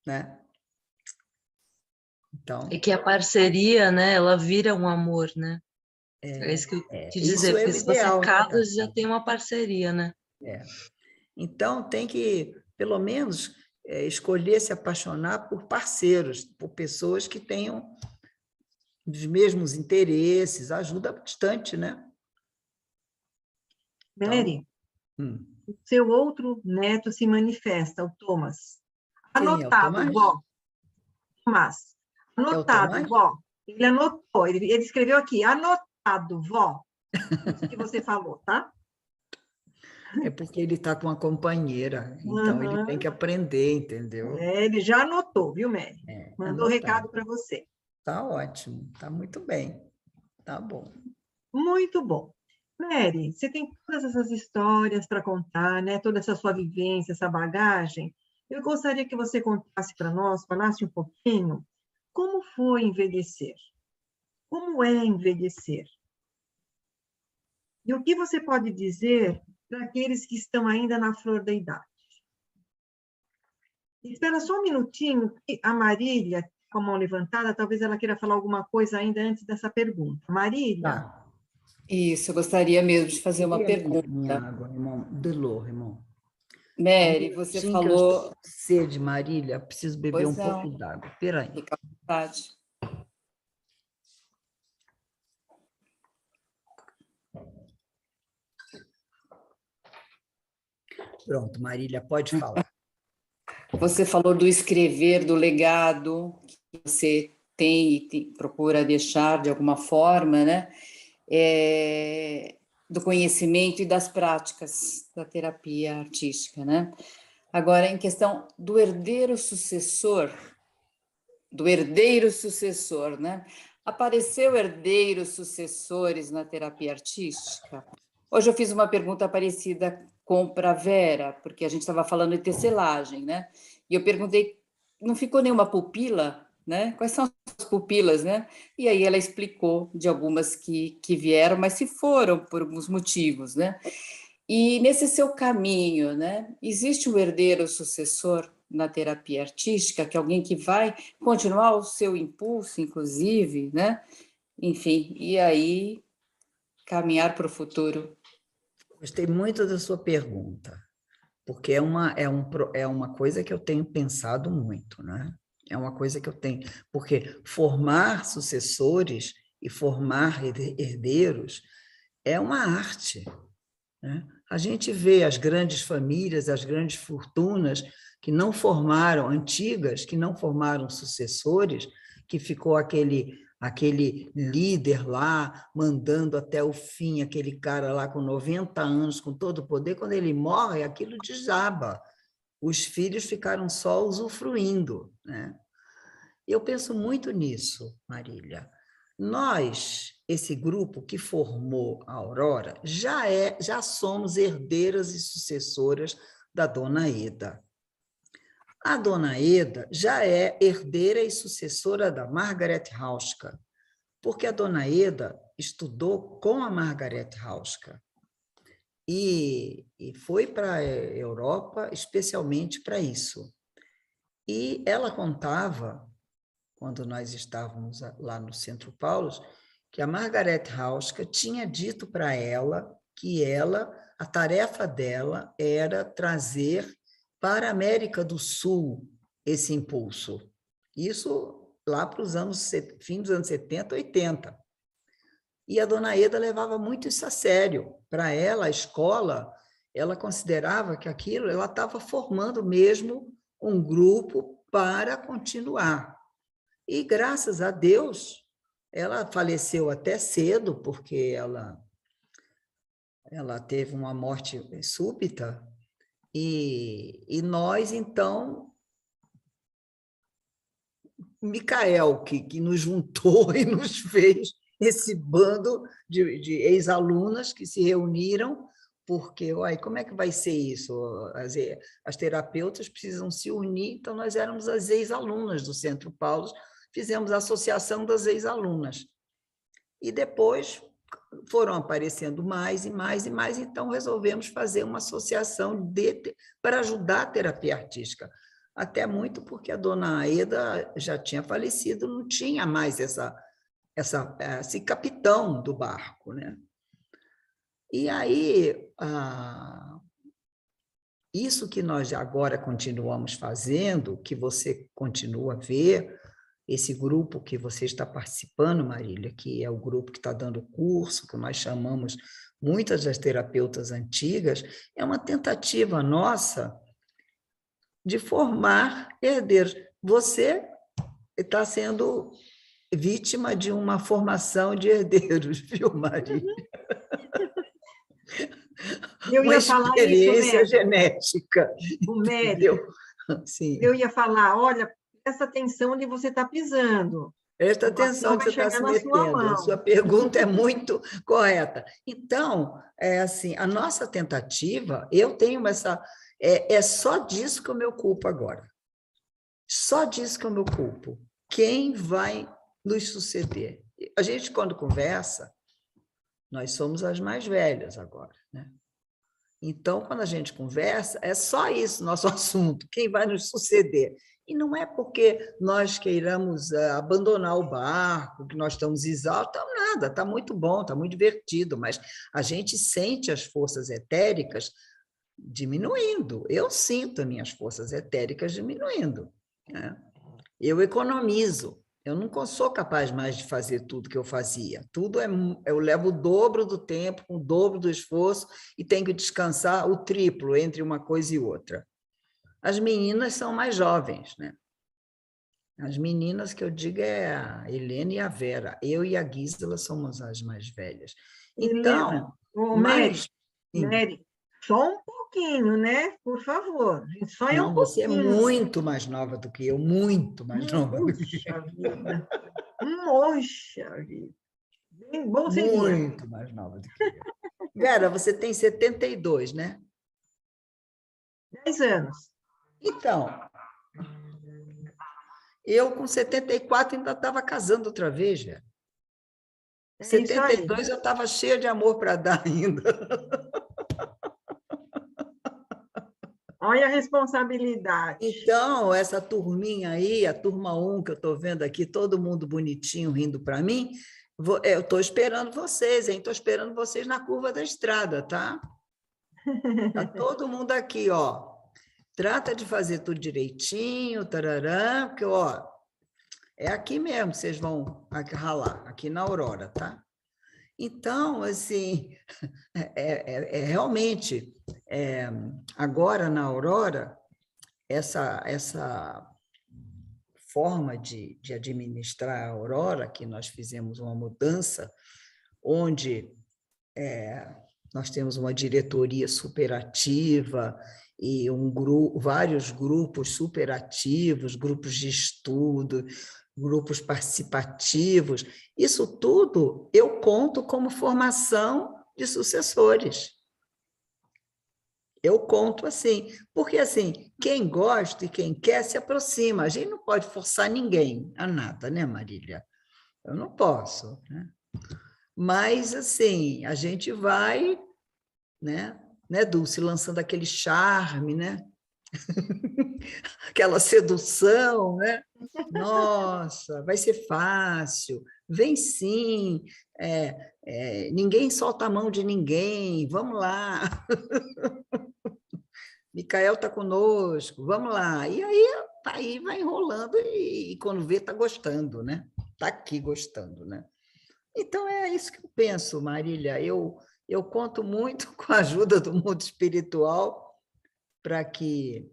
né? Então, É que a parceria, né, ela vira um amor, né? É isso que eu te dizer, isso é porque o se você ideal, né, casa, já Tarsila? tem uma parceria, né? Então, tem que, pelo menos, escolher se apaixonar por parceiros, por pessoas que tenham os mesmos interesses, ajuda bastante, né? Mary, Então, o seu outro neto se manifesta, o Thomas. quem é o Anotado, Tomás? vó. Tomás. É o Anotado, Tomás? vó. Ele anotou, ele escreveu aqui, anotado, vó. Isso que você falou, tá? É porque ele está com a companheira, então ele tem Uhum. que aprender, entendeu? Ele já anotou, viu, Mary? Mandou recado Anotado. para você. Tá ótimo, tá muito bem, tá bom. Muito bom. Mary, você tem todas essas histórias para contar, né? Toda essa sua vivência, essa bagagem. Eu gostaria que você contasse para nós, falasse um pouquinho, como foi envelhecer? Como é envelhecer? E o que você pode dizer para aqueles que estão ainda na flor da idade? Espera só um minutinho, que a Marília, com a mão levantada, talvez ela queira falar alguma coisa ainda antes dessa pergunta. Marília? Tá. Isso, eu gostaria mesmo de fazer uma Minha pergunta. água, irmão. Delô, irmão. Mary, você Sim, que eu falou. estou com sede, Marília. Preciso beber Pois um pouco d'água. Espera aí. Fica à vontade. Pronto, Marília, pode falar. Você falou do escrever, do legado que você tem e procura deixar de alguma forma, né? Do conhecimento e das práticas da terapia artística, né? Agora, em questão do herdeiro sucessor, né? Apareceu herdeiros sucessores na terapia artística? Hoje eu fiz uma pergunta parecida para a Vera, porque a gente estava falando de tecelagem, né? E eu perguntei, não ficou nenhuma pupila, né? Quais são as pupilas, né? E aí ela explicou de algumas que vieram, mas se foram por alguns motivos, né? E nesse seu caminho, né? Existe um herdeiro sucessor na terapia artística, que é alguém que vai continuar o seu impulso, inclusive, né? Enfim, e aí caminhar para o futuro. Gostei muito da sua pergunta, porque é uma coisa que eu tenho pensado muito, né? É uma coisa que eu tenho, porque formar sucessores e formar herdeiros é uma arte, né? A gente vê as grandes famílias, as grandes fortunas que não formaram, antigas, que não formaram sucessores, que ficou aquele líder lá, mandando até o fim, aquele cara lá com 90 anos, com todo o poder, quando ele morre, aquilo desaba. Os filhos ficaram só usufruindo, né? Eu penso muito nisso, Marília. Nós, esse grupo que formou a Aurora, já somos herdeiras e sucessoras da Dona Eda. A Dona Eda já é herdeira e sucessora da Margaret Hauska, porque a Dona Eda estudou com a Margaret Hauska e foi para a Europa especialmente para isso. E ela contava, quando nós estávamos lá no Centro Paulus, que a Margaret Hauska tinha dito para ela que a tarefa dela era trazer para a América do Sul esse impulso. Isso lá para os fim dos anos 70, 80. E a Dona Eda levava muito isso a sério. Para ela, a escola, ela considerava que aquilo, ela estava formando mesmo um grupo para continuar. E, graças a Deus, ela faleceu até cedo, porque ela teve uma morte súbita, e nós, então, Micael, que nos juntou e nos fez esse bando de ex-alunas que se reuniram, porque, uai, como é que vai ser isso? As terapeutas precisam se unir, então nós éramos as ex-alunas do Centro Paulus, fizemos a associação das ex-alunas. E depois foram aparecendo mais e mais e mais, então resolvemos fazer uma associação para ajudar a terapia artística. Até muito porque a Dona Eda já tinha falecido, não tinha mais esse capitão do barco, né? E aí, isso que nós agora continuamos fazendo, que você continua a ver, esse grupo que você está participando, Marília, que é o grupo que está dando curso, que nós chamamos muitas das terapeutas antigas, é uma tentativa nossa de formar herdeiros. Você está sendo vítima de uma formação de herdeiros, viu, Marília? Eu ia falar isso, experiência genética. Entendeu? Sim. Eu ia falar, olha, presta atenção onde você está pisando. Presta atenção onde você está se metendo. A sua pergunta é muito correta. Então, assim, a nossa tentativa, eu tenho essa... É só disso que eu me ocupo agora. Só disso que eu me ocupo. Quem vai nos suceder? A gente, quando conversa, Nós somos as mais velhas agora, né? Então, quando a gente conversa, é só isso nosso assunto, quem vai nos suceder. E não é porque nós queiramos abandonar o barco, que nós estamos exaustos, nada, está muito bom, está muito divertido, mas a gente sente as forças etéricas diminuindo. Eu sinto as minhas forças etéricas diminuindo, né? Eu economizo. Eu não sou capaz mais de fazer tudo que eu fazia. Eu levo o dobro do tempo, o dobro do esforço e tenho que descansar o triplo entre uma coisa e outra. As meninas são mais jovens, né? As meninas que eu digo é a Helena e a Vera. Eu e a Gisela somos as mais velhas. Então, Mary, só um pouquinho, né? Por favor, só é um não, você é pouquinho. muito mais nova do que eu, muito mais nova do que eu. Poxa vida. Bem bom seria. Muito mais nova do que eu. Vera, você tem 72, né? 10 anos. Então, eu com 74 ainda estava casando outra vez, Vera. É isso aí. 72 eu estava cheia de amor para dar ainda. Olha a responsabilidade. Então, essa turminha aí, a turma 1 que eu estou vendo aqui, todo mundo bonitinho rindo para mim, eu estou esperando vocês, hein? Estou esperando vocês na curva da estrada, tá? Está todo mundo aqui, ó. Trata de fazer tudo direitinho, tararã, porque, ó, é aqui mesmo que vocês vão ralar, aqui na Aurora, tá? Então, assim, realmente, agora na Aurora, essa forma de administrar a Aurora, que nós fizemos uma mudança, onde nós temos uma diretoria superativa e vários grupos superativos, grupos de estudo, grupos participativos. Isso tudo eu conto como formação de sucessores. Eu conto assim, porque assim, quem gosta e quem quer se aproxima. A gente não pode forçar ninguém a nada, né, Marília? Eu não posso, né? Mas, assim, a gente vai, né, Dulce, lançando aquele charme, né? Aquela sedução, né? Nossa, vai ser fácil, vem sim, ninguém solta a mão de ninguém, vamos lá. Micael está conosco, vamos lá. E aí vai enrolando e quando vê, está gostando, né? Está aqui gostando, né? Então, é isso que eu penso, Marília. Eu conto muito com a ajuda do mundo espiritual para que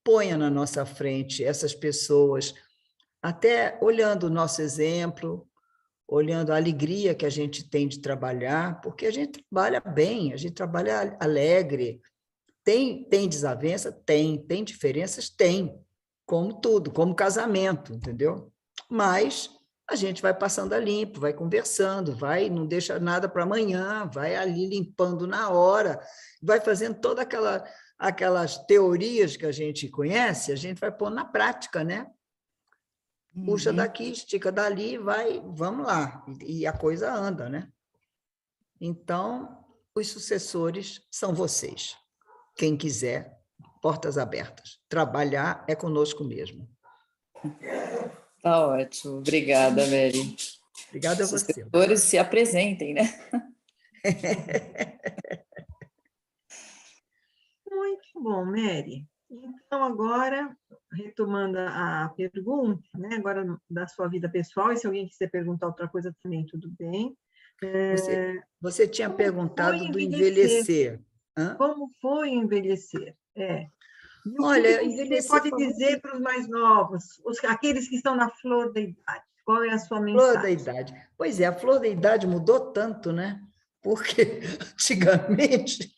ponha na nossa frente essas pessoas, até olhando o nosso exemplo, olhando a alegria que a gente tem de trabalhar, porque a gente trabalha bem, a gente trabalha alegre. Tem desavença? Tem diferenças? Tem, como tudo, como casamento, entendeu? Mas a gente vai passando a limpo, vai conversando, não deixa nada para amanhã, vai ali limpando na hora, vai fazendo todas aquelas teorias que a gente conhece, a gente vai pôr na prática, né? Puxa daqui, estica dali, vamos lá, e a coisa anda, né? Então, os sucessores são vocês. Quem quiser, portas abertas. Trabalhar é conosco mesmo. Tá ótimo. Obrigada, Mary. Obrigada a Os você. sucessores se apresentem, né? Muito bom, Mary. Então, agora, retomando a pergunta, né, agora da sua vida pessoal, e se alguém quiser perguntar outra coisa também, tudo bem. Você tinha perguntado do envelhecer. Como foi envelhecer? E Olha, o que você pode dizer para os mais novos, aqueles que estão na flor da idade? Qual é a sua mensagem? Flor da idade. Pois é, a flor da idade mudou tanto, né? Porque antigamente,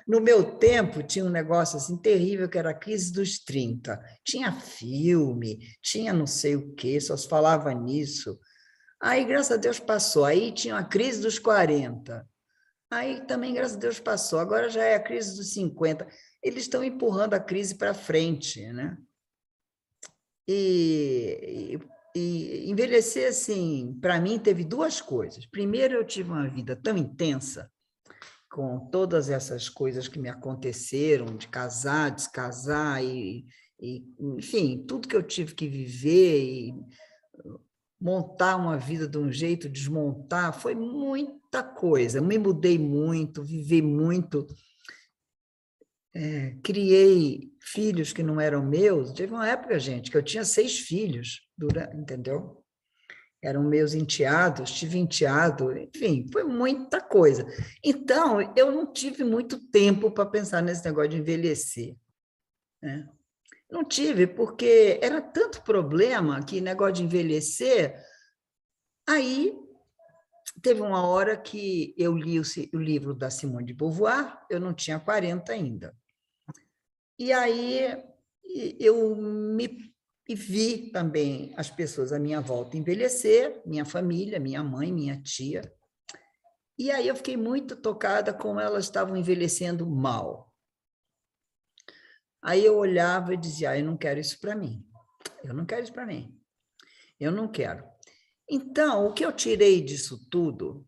no meu tempo, tinha um negócio assim terrível que era a crise dos 30. Tinha filme, tinha não sei o quê, só se falava nisso. Aí, graças a Deus, passou. Aí tinha a crise dos 40. Aí também, graças a Deus, passou. Agora já é a crise dos 50. Eles estão empurrando a crise para frente, né? E E envelhecer, assim, para mim, teve duas coisas. Primeiro, eu tive uma vida tão intensa, com todas essas coisas que me aconteceram, de casar, descasar, enfim, tudo que eu tive que viver, e montar uma vida de um jeito, desmontar, foi muita coisa. Eu me mudei muito, vivi muito, criei filhos que não eram meus. Teve uma época, gente, que eu tinha 6 filhos, entendeu? Eram meus enteados, tive enteado, enfim, foi muita coisa. Então, eu não tive muito tempo para pensar nesse negócio de envelhecer, né? Não tive, porque era tanto problema que negócio de envelhecer. Aí, teve uma hora que eu li o livro da Simone de Beauvoir, eu não tinha 40 ainda. E aí, eu me e vi também as pessoas à minha volta envelhecer, minha família, minha mãe, minha tia. E aí eu fiquei muito tocada como elas estavam envelhecendo mal. Aí eu olhava e dizia, eu não quero isso para mim. Eu não quero isso para mim. Eu não quero. Então, o que eu tirei disso tudo?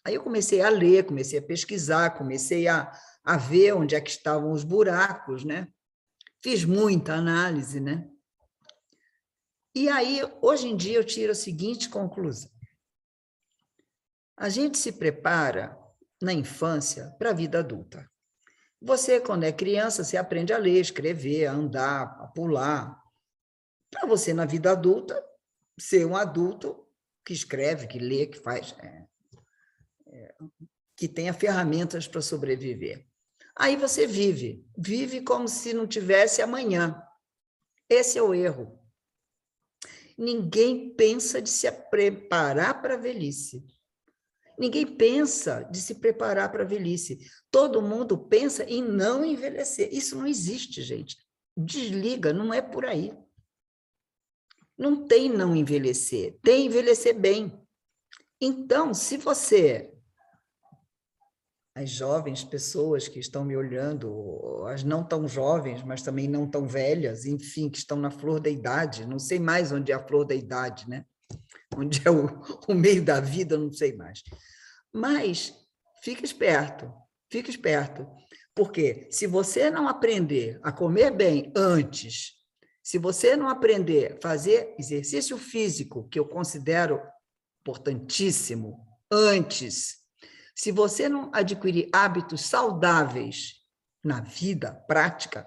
Aí eu comecei a ler, comecei a pesquisar, comecei a ver onde é que estavam os buracos, né? Fiz muita análise, né? E aí, hoje em dia, eu tiro a seguinte conclusão. A gente se prepara na infância para a vida adulta. Você, quando é criança, você aprende a ler, escrever, a andar, a pular. Para você, na vida adulta, ser um adulto que escreve, que lê, que faz, que tenha ferramentas para sobreviver. Aí você vive como se não tivesse amanhã. Esse é o erro. Ninguém pensa de se preparar para a velhice. Ninguém pensa de se preparar para a velhice. Todo mundo pensa em não envelhecer. Isso não existe, gente. Desliga, não é por aí. Não tem não envelhecer, tem envelhecer bem. Então, se você, as jovens pessoas que estão me olhando, as não tão jovens, mas também não tão velhas, enfim, que estão na flor da idade, não sei mais onde é a flor da idade, né? Onde é o meio da vida, não sei mais. Mas fica esperto, porque se você não aprender a comer bem antes, se você não aprender a fazer exercício físico, que eu considero importantíssimo, antes, se você não adquirir hábitos saudáveis na vida prática,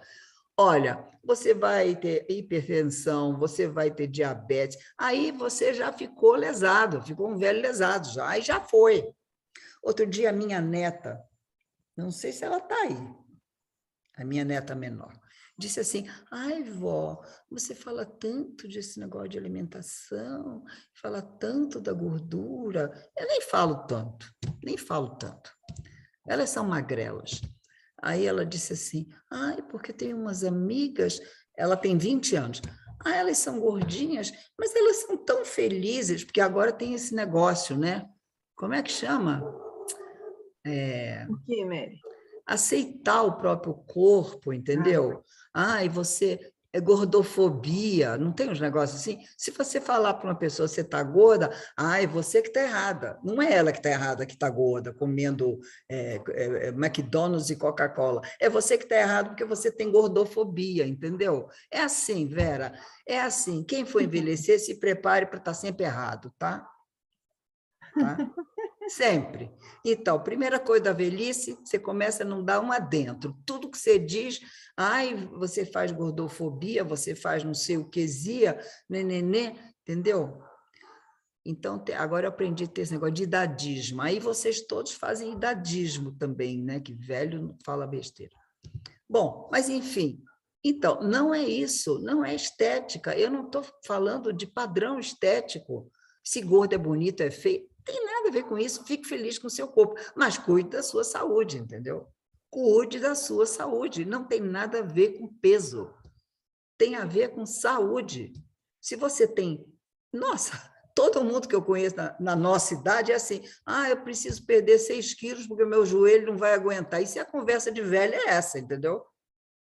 olha, você vai ter hipertensão, você vai ter diabetes, aí você já ficou lesado, ficou um velho lesado já, aí já foi. Outro dia, a minha neta, não sei se ela está aí, a minha neta menor, disse assim, ai, vó, você fala tanto desse negócio de alimentação, fala tanto da gordura. Eu nem falo tanto. Elas são magrelas. Aí ela disse assim, ai, porque tem umas amigas, ela tem 20 anos, elas são gordinhas, mas elas são tão felizes, porque agora tem esse negócio, né? Como é que chama? O que, Mary? Aceitar o próprio corpo, entendeu? E você é gordofobia, não tem uns negócios assim? Se você falar para uma pessoa que você está gorda, é você que está errada. Não é ela que está errada, que está gorda, comendo McDonald's e Coca-Cola. É você que está errado porque você tem gordofobia, entendeu? É assim, Vera, é assim. Quem for envelhecer, se prepare para estar sempre errado, tá? Sempre. Então, primeira coisa da velhice, você começa a não dar um adentro. Tudo que você diz, você faz gordofobia, você faz não sei o quesia, nenenê, entendeu? Então, agora eu aprendi a ter esse negócio de idadismo. Aí vocês todos fazem idadismo também, né? Que velho não fala besteira. Bom, mas enfim. Então, não é isso, não é estética. Eu não estou falando de padrão estético. Se gordo é bonito, é feio. Tem nada a ver com isso, fique feliz com o seu corpo, mas cuide da sua saúde, entendeu? Cuide da sua saúde, não tem nada a ver com peso, tem a ver com saúde. Se você tem... Nossa, todo mundo que eu conheço na nossa idade é assim, eu preciso perder 6 quilos porque o meu joelho não vai aguentar. E se a conversa de velho é essa, entendeu?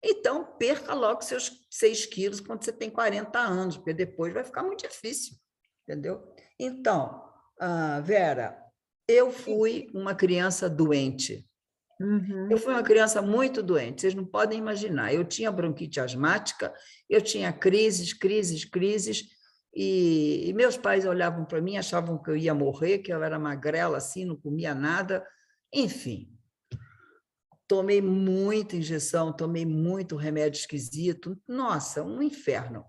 Então, perca logo seus 6 quilos quando você tem 40 anos, porque depois vai ficar muito difícil, entendeu? Então, Vera, eu fui uma criança doente. Eu fui uma criança muito doente, vocês não podem imaginar. Eu tinha bronquite asmática, eu tinha crises, e meus pais olhavam para mim, achavam que eu ia morrer, que eu era magrela assim, não comia nada. Enfim, tomei muita injeção, tomei muito remédio esquisito. Nossa, um inferno.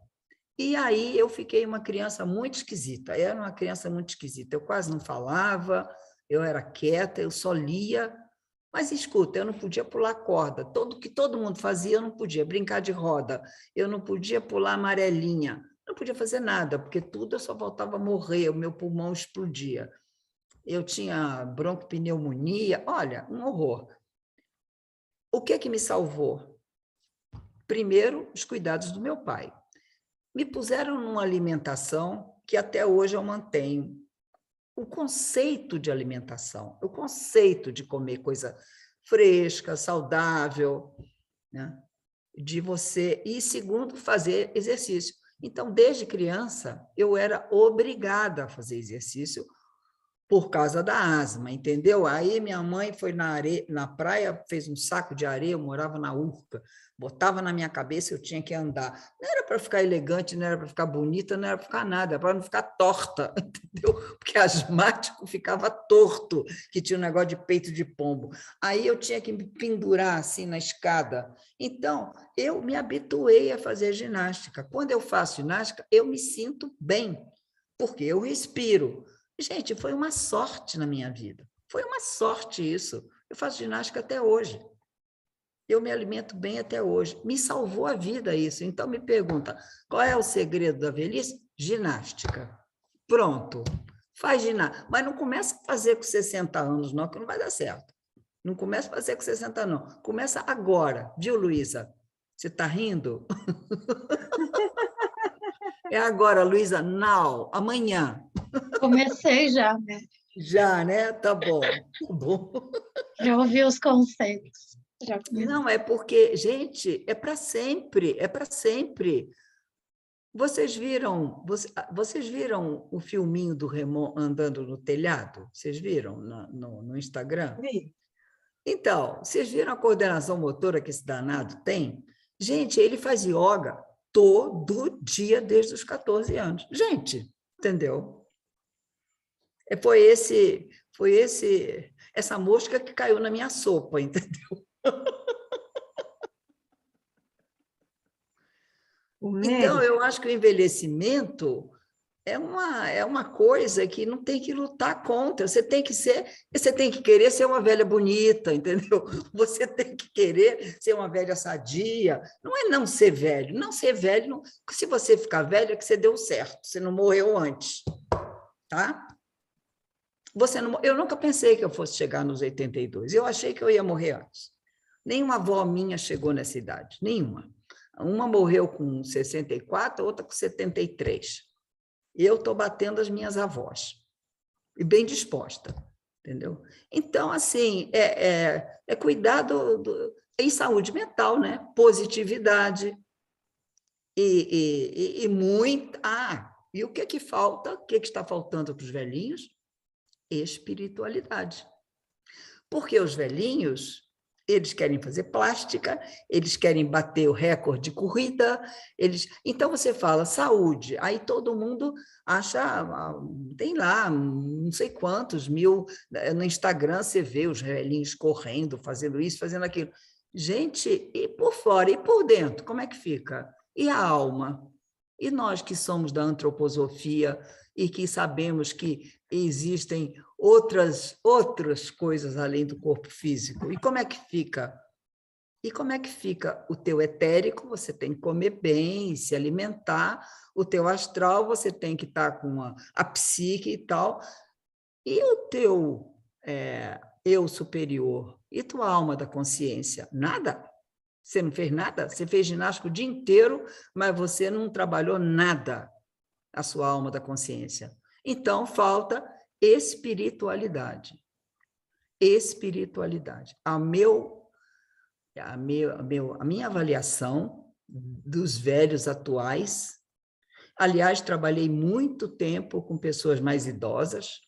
E aí eu fiquei uma criança muito esquisita. Eu era uma criança muito esquisita. Eu quase não falava, eu era quieta, eu só lia. Mas escuta, eu não podia pular corda. Que todo mundo fazia, eu não podia. Brincar de roda, eu não podia pular amarelinha. Não podia fazer nada, porque tudo eu só voltava a morrer, o meu pulmão explodia. Eu tinha bronquopneumonia, olha, um horror. O que me salvou? Primeiro, os cuidados do meu pai. Me puseram numa alimentação que até hoje eu mantenho. O conceito de alimentação, o conceito de comer coisa fresca, saudável, né? De você, e segundo, fazer exercício. Então, desde criança, eu era obrigada a fazer exercício por causa da asma, entendeu? Aí minha mãe foi na praia, fez um saco de areia, eu morava na Urca, botava na minha cabeça, eu tinha que andar. Não era para ficar elegante, não era para ficar bonita, não era para ficar nada, era para não ficar torta, entendeu? Porque asmático ficava torto, que tinha um negócio de peito de pombo. Aí eu tinha que me pendurar assim na escada. Então, eu me habituei a fazer ginástica. Quando eu faço ginástica, eu me sinto bem, porque eu respiro. Gente, foi uma sorte na minha vida. Foi uma sorte isso. Eu faço ginástica até hoje. Eu me alimento bem até hoje. Me salvou a vida isso. Então, me pergunta, qual é o segredo da velhice? Ginástica. Pronto. Faz ginástica. Mas não começa a fazer com 60 anos, não, que não vai dar certo. Não começa a fazer com 60 anos, não. Começa agora. Viu, Luísa? Você está rindo? É agora, Luísa. Now. Amanhã. Comecei já, né? Já, né? Tá bom. Tá bom. Já ouvi os conceitos. Já comecei. Não, é porque, gente, é para sempre, é para sempre. Vocês viram o filminho do Remo andando no telhado? Vocês viram no Instagram? Vi. Então, vocês viram a coordenação motora que esse danado tem? Gente, ele faz yoga todo dia desde os 14 anos. Gente, entendeu? Foi essa mosca que caiu na minha sopa, entendeu? Então, eu acho que o envelhecimento é uma coisa que não tem que lutar contra. Você tem que querer ser uma velha bonita, entendeu? Você tem que querer ser uma velha sadia. Não é não ser velho. Não ser velho, não, se você ficar velho, é que você deu certo, você não morreu antes, tá? Eu nunca pensei que eu fosse chegar nos 82. Eu achei que eu ia morrer antes. Nenhuma avó minha chegou nessa idade, nenhuma. Uma morreu com 64, outra com 73. E eu estou batendo as minhas avós. E bem disposta, entendeu? Então, assim, é cuidado em saúde mental, né? Positividade. E muito... e o que falta? O que está faltando para os velhinhos? Espiritualidade. Porque os velhinhos... eles querem fazer plástica, eles querem bater o recorde de corrida, então você fala saúde, aí todo mundo acha, tem lá não sei quantos mil, no Instagram você vê os velhinhos correndo, fazendo isso, fazendo aquilo. Gente, e por fora, e por dentro, como é que fica? E a alma? E nós que somos da antroposofia e que sabemos que existem outras coisas além do corpo físico. E como é que fica? E como é que fica o teu etérico? Você tem que comer bem, se alimentar. O teu astral, você tem que estar com a psique e tal. E o teu eu superior? E tua alma da consciência? Nada. Você não fez nada? Você fez ginástica o dia inteiro, mas você não trabalhou nada a sua alma da consciência. Então, falta espiritualidade. Espiritualidade. a minha avaliação dos velhos atuais. Aliás, trabalhei muito tempo com pessoas mais idosas,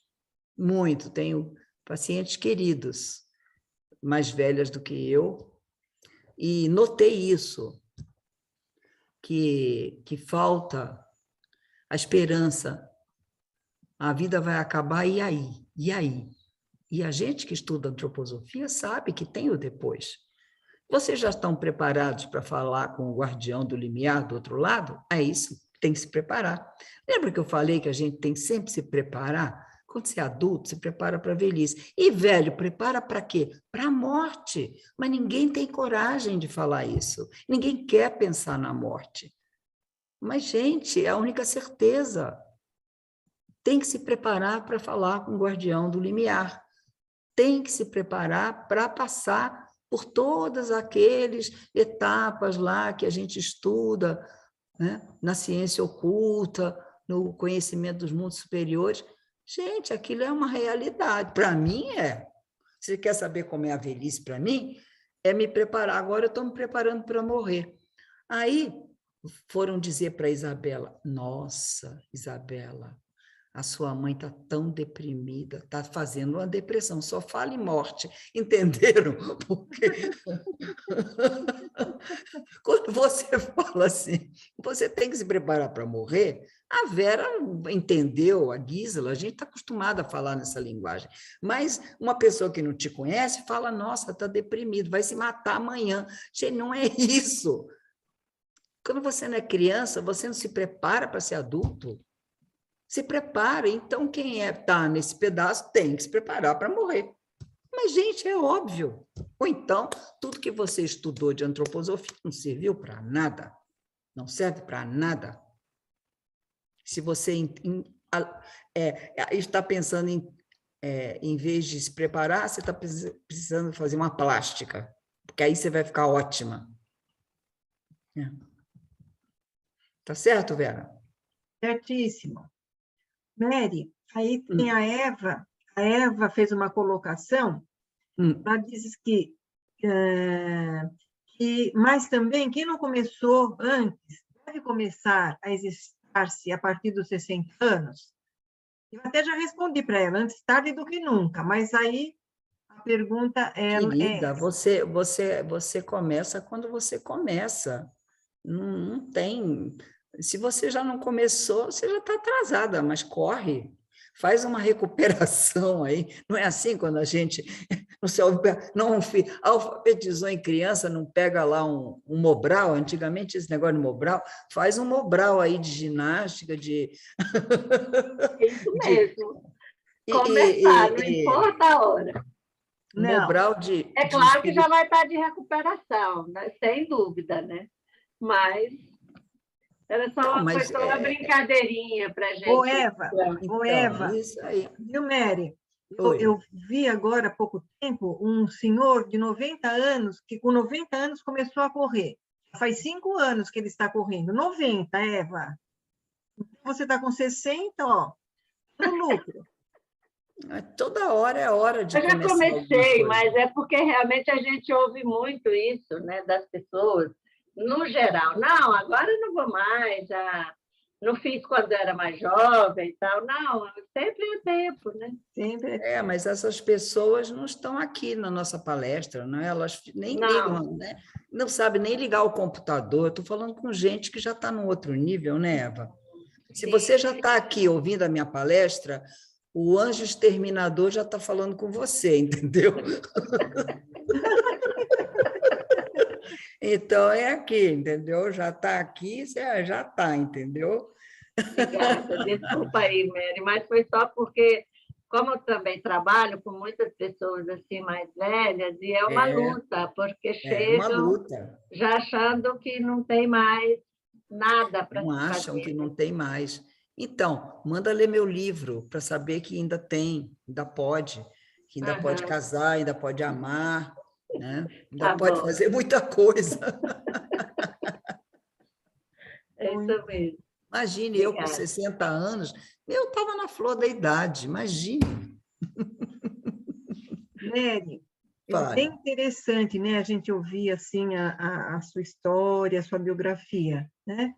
muito. Tenho pacientes queridos, mais velhas do que eu, e notei isso, que falta a esperança. A vida vai acabar, e aí? E aí? E a gente que estuda antroposofia sabe que tem o depois. Vocês já estão preparados para falar com o guardião do limiar do outro lado? É isso, tem que se preparar. Lembra que eu falei que a gente tem que sempre se preparar? Quando você é adulto, se prepara para a velhice. E velho, prepara para quê? Para a morte. Mas ninguém tem coragem de falar isso. Ninguém quer pensar na morte. Mas, gente, é a única certeza. Tem que se preparar para falar com o guardião do limiar. Tem que se preparar para passar por todas aquelas etapas lá que a gente estuda, né? Na ciência oculta, no conhecimento dos mundos superiores. Gente, aquilo é uma realidade. Para mim, é. Você quer saber como é a velhice para mim? É me preparar. Agora eu estou me preparando para morrer. Aí foram dizer para a Isabela, nossa, Isabela, a sua mãe está tão deprimida, está fazendo uma depressão, só fala em morte. Entenderam? Porque quando você fala assim, você tem que se preparar para morrer, a Vera entendeu, a Gisela, a gente está acostumada a falar nessa linguagem, mas uma pessoa que não te conhece fala, nossa, está deprimido, vai se matar amanhã. Gente, não é isso. Quando você não é criança, você não se prepara para ser adulto. Se prepara, então quem está nesse pedaço tem que se preparar para morrer. Mas, gente, é óbvio. Ou então, tudo que você estudou de antroposofia não serviu para nada. Não serve para nada. Se você está pensando em vez de se preparar, você está precisando fazer uma plástica, porque aí você vai ficar ótima. Tá certo, Vera? Certíssimo. Mary, aí tem a Eva fez uma colocação, ela diz mas também, quem não começou antes, deve começar a exercitar-se a partir dos 60 anos? Eu até já respondi para ela, antes tarde do que nunca, mas aí a pergunta Querida, você começa quando você começa, não tem... Se você já não começou, você já está atrasada, mas corre, faz uma recuperação aí. Não é assim quando a gente não alfabetizou em criança, não pega lá um Mobral, antigamente esse negócio de Mobral, faz um Mobral aí de ginástica, de... Isso mesmo. Começar, não importa a hora. Mobral de... É claro que já vai estar de recuperação, né? Sem dúvida, né? Mas... Era só uma brincadeirinha para a gente. Ô, Eva, isso aí. Viu, Mary? Eu vi agora há pouco tempo um senhor de 90 anos, que com 90 anos começou a correr. Faz 5 anos que ele está correndo. 90, Eva. Você está com 60, ó, no lucro. Toda hora é hora de começar. Eu já comecei, mas é porque realmente a gente ouve muito isso, né, das pessoas. No geral, não, agora eu não vou mais, já não fiz quando era mais jovem e tal, não, sempre é tempo, né? Sempre mas essas pessoas não estão aqui na nossa palestra, não é? Elas nem ligam, né? Não sabem nem ligar o computador, estou falando com gente que já está no outro nível, né, Eva? Se você já está aqui ouvindo a minha palestra, o anjo exterminador já está falando com você, entendeu? Então, é aqui, entendeu? Já está aqui, você já está, entendeu? Obrigada, desculpa aí, Mary, mas foi só porque, como eu também trabalho com muitas pessoas assim mais velhas, e é uma luta, porque chegam já achando que não tem mais nada para se fazer. Não acham que não tem mais. Então, manda ler meu livro para saber que ainda tem, ainda pode, que ainda pode casar, ainda pode amar, né? Ainda pode fazer muita coisa. É isso mesmo. Imagine, eu com 60 anos, eu estava na flor da idade, imagine. Mary, É bem interessante, né, a gente ouvir assim a sua história, a sua biografia, né?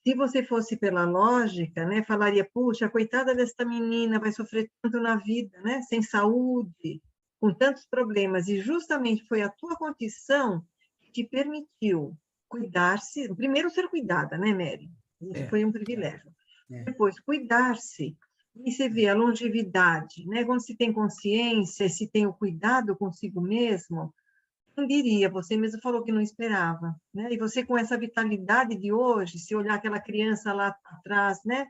Se você fosse pela lógica, né, falaria, puxa, coitada desta menina, vai sofrer tanto na vida, né, sem saúde, com tantos problemas, e justamente foi a tua condição que te permitiu cuidar-se, primeiro ser cuidada, né, Mary? Isso foi um privilégio. Depois, cuidar-se, e você vê a longevidade, né, quando se tem consciência, se tem o cuidado consigo mesmo, não diria, você mesmo falou que não esperava, né? E você com essa vitalidade de hoje, se olhar aquela criança lá atrás, né?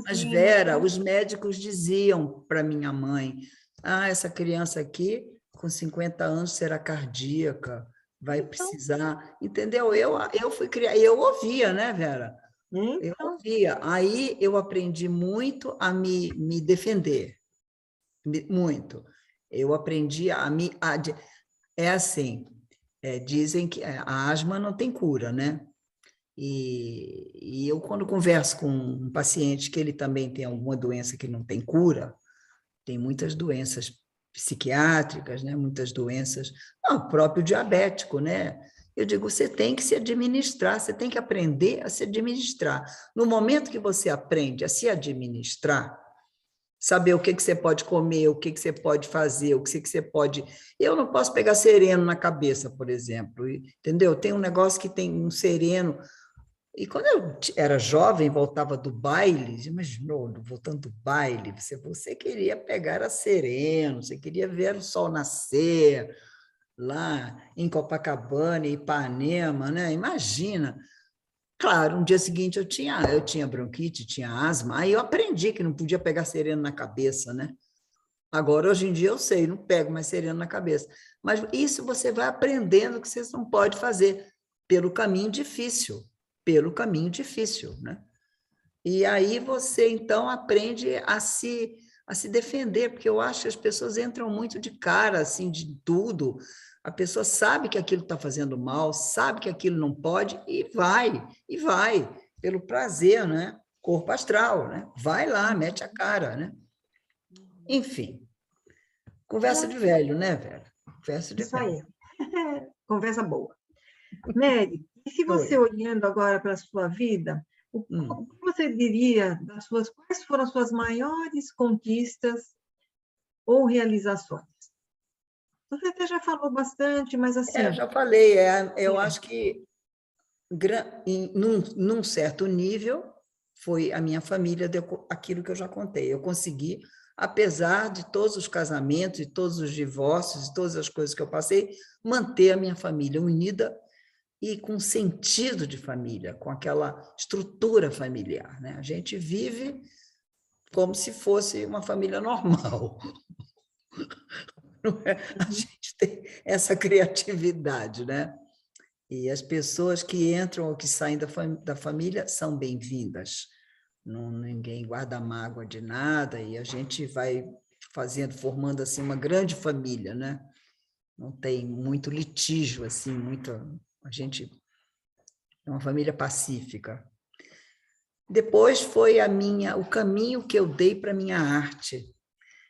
Mas, Vera, os médicos diziam para minha mãe, essa criança aqui, com 50 anos, será cardíaca, vai precisar, entendeu? Eu fui criar, eu ouvia, né, Vera? Eu ouvia. Aí eu aprendi muito a me defender, muito. Eu aprendi é assim, dizem que a asma não tem cura, né? E eu, quando converso com um paciente que ele também tem alguma doença que não tem cura, tem muitas doenças psiquiátricas, né? Muitas doenças, o próprio diabético, né? Eu digo, você tem que se administrar, você tem que aprender a se administrar. No momento que você aprende a se administrar, saber o que você pode comer, o que você pode fazer, o que você pode... Eu não posso pegar sereno na cabeça, por exemplo, entendeu? Tem um negócio que tem um sereno... E quando eu era jovem, voltava do baile, imaginou, voltando do baile, você queria pegar a sereno, você queria ver o sol nascer lá em Copacabana, Ipanema, né? Imagina... Claro, no dia seguinte eu tinha bronquite, tinha asma, aí eu aprendi que não podia pegar sereno na cabeça, né? Agora, hoje em dia, eu sei, não pego mais sereno na cabeça. Mas isso você vai aprendendo que você não pode fazer pelo caminho difícil, né? E aí você, então, aprende a se defender, porque eu acho que as pessoas entram muito de cara, assim, de tudo. A pessoa sabe que aquilo está fazendo mal, sabe que aquilo não pode e vai, pelo prazer, né? Corpo astral, né? Vai lá, mete a cara, né? Enfim, conversa de velho, né, Vera? Conversa de velho. Isso aí, conversa boa. Mary, e se você olhando agora para a sua vida, o que você diria quais foram as suas maiores conquistas ou realizações? Você até já falou bastante, mas assim... eu já falei, eu acho que num certo nível foi a minha família, aquilo que eu já contei. Eu consegui, apesar de todos os casamentos, e todos os divórcios, e todas as coisas que eu passei, manter a minha família unida e com sentido de família, com aquela estrutura familiar, né? A gente vive como se fosse uma família normal. Não é? A gente tem essa criatividade, né? E as pessoas que entram ou que saem da família são bem-vindas. Ninguém guarda mágoa de nada e a gente vai formando assim uma grande família, né? Não tem muito litígio assim, a gente é uma família pacífica. Depois foi o caminho que eu dei para a minha arte.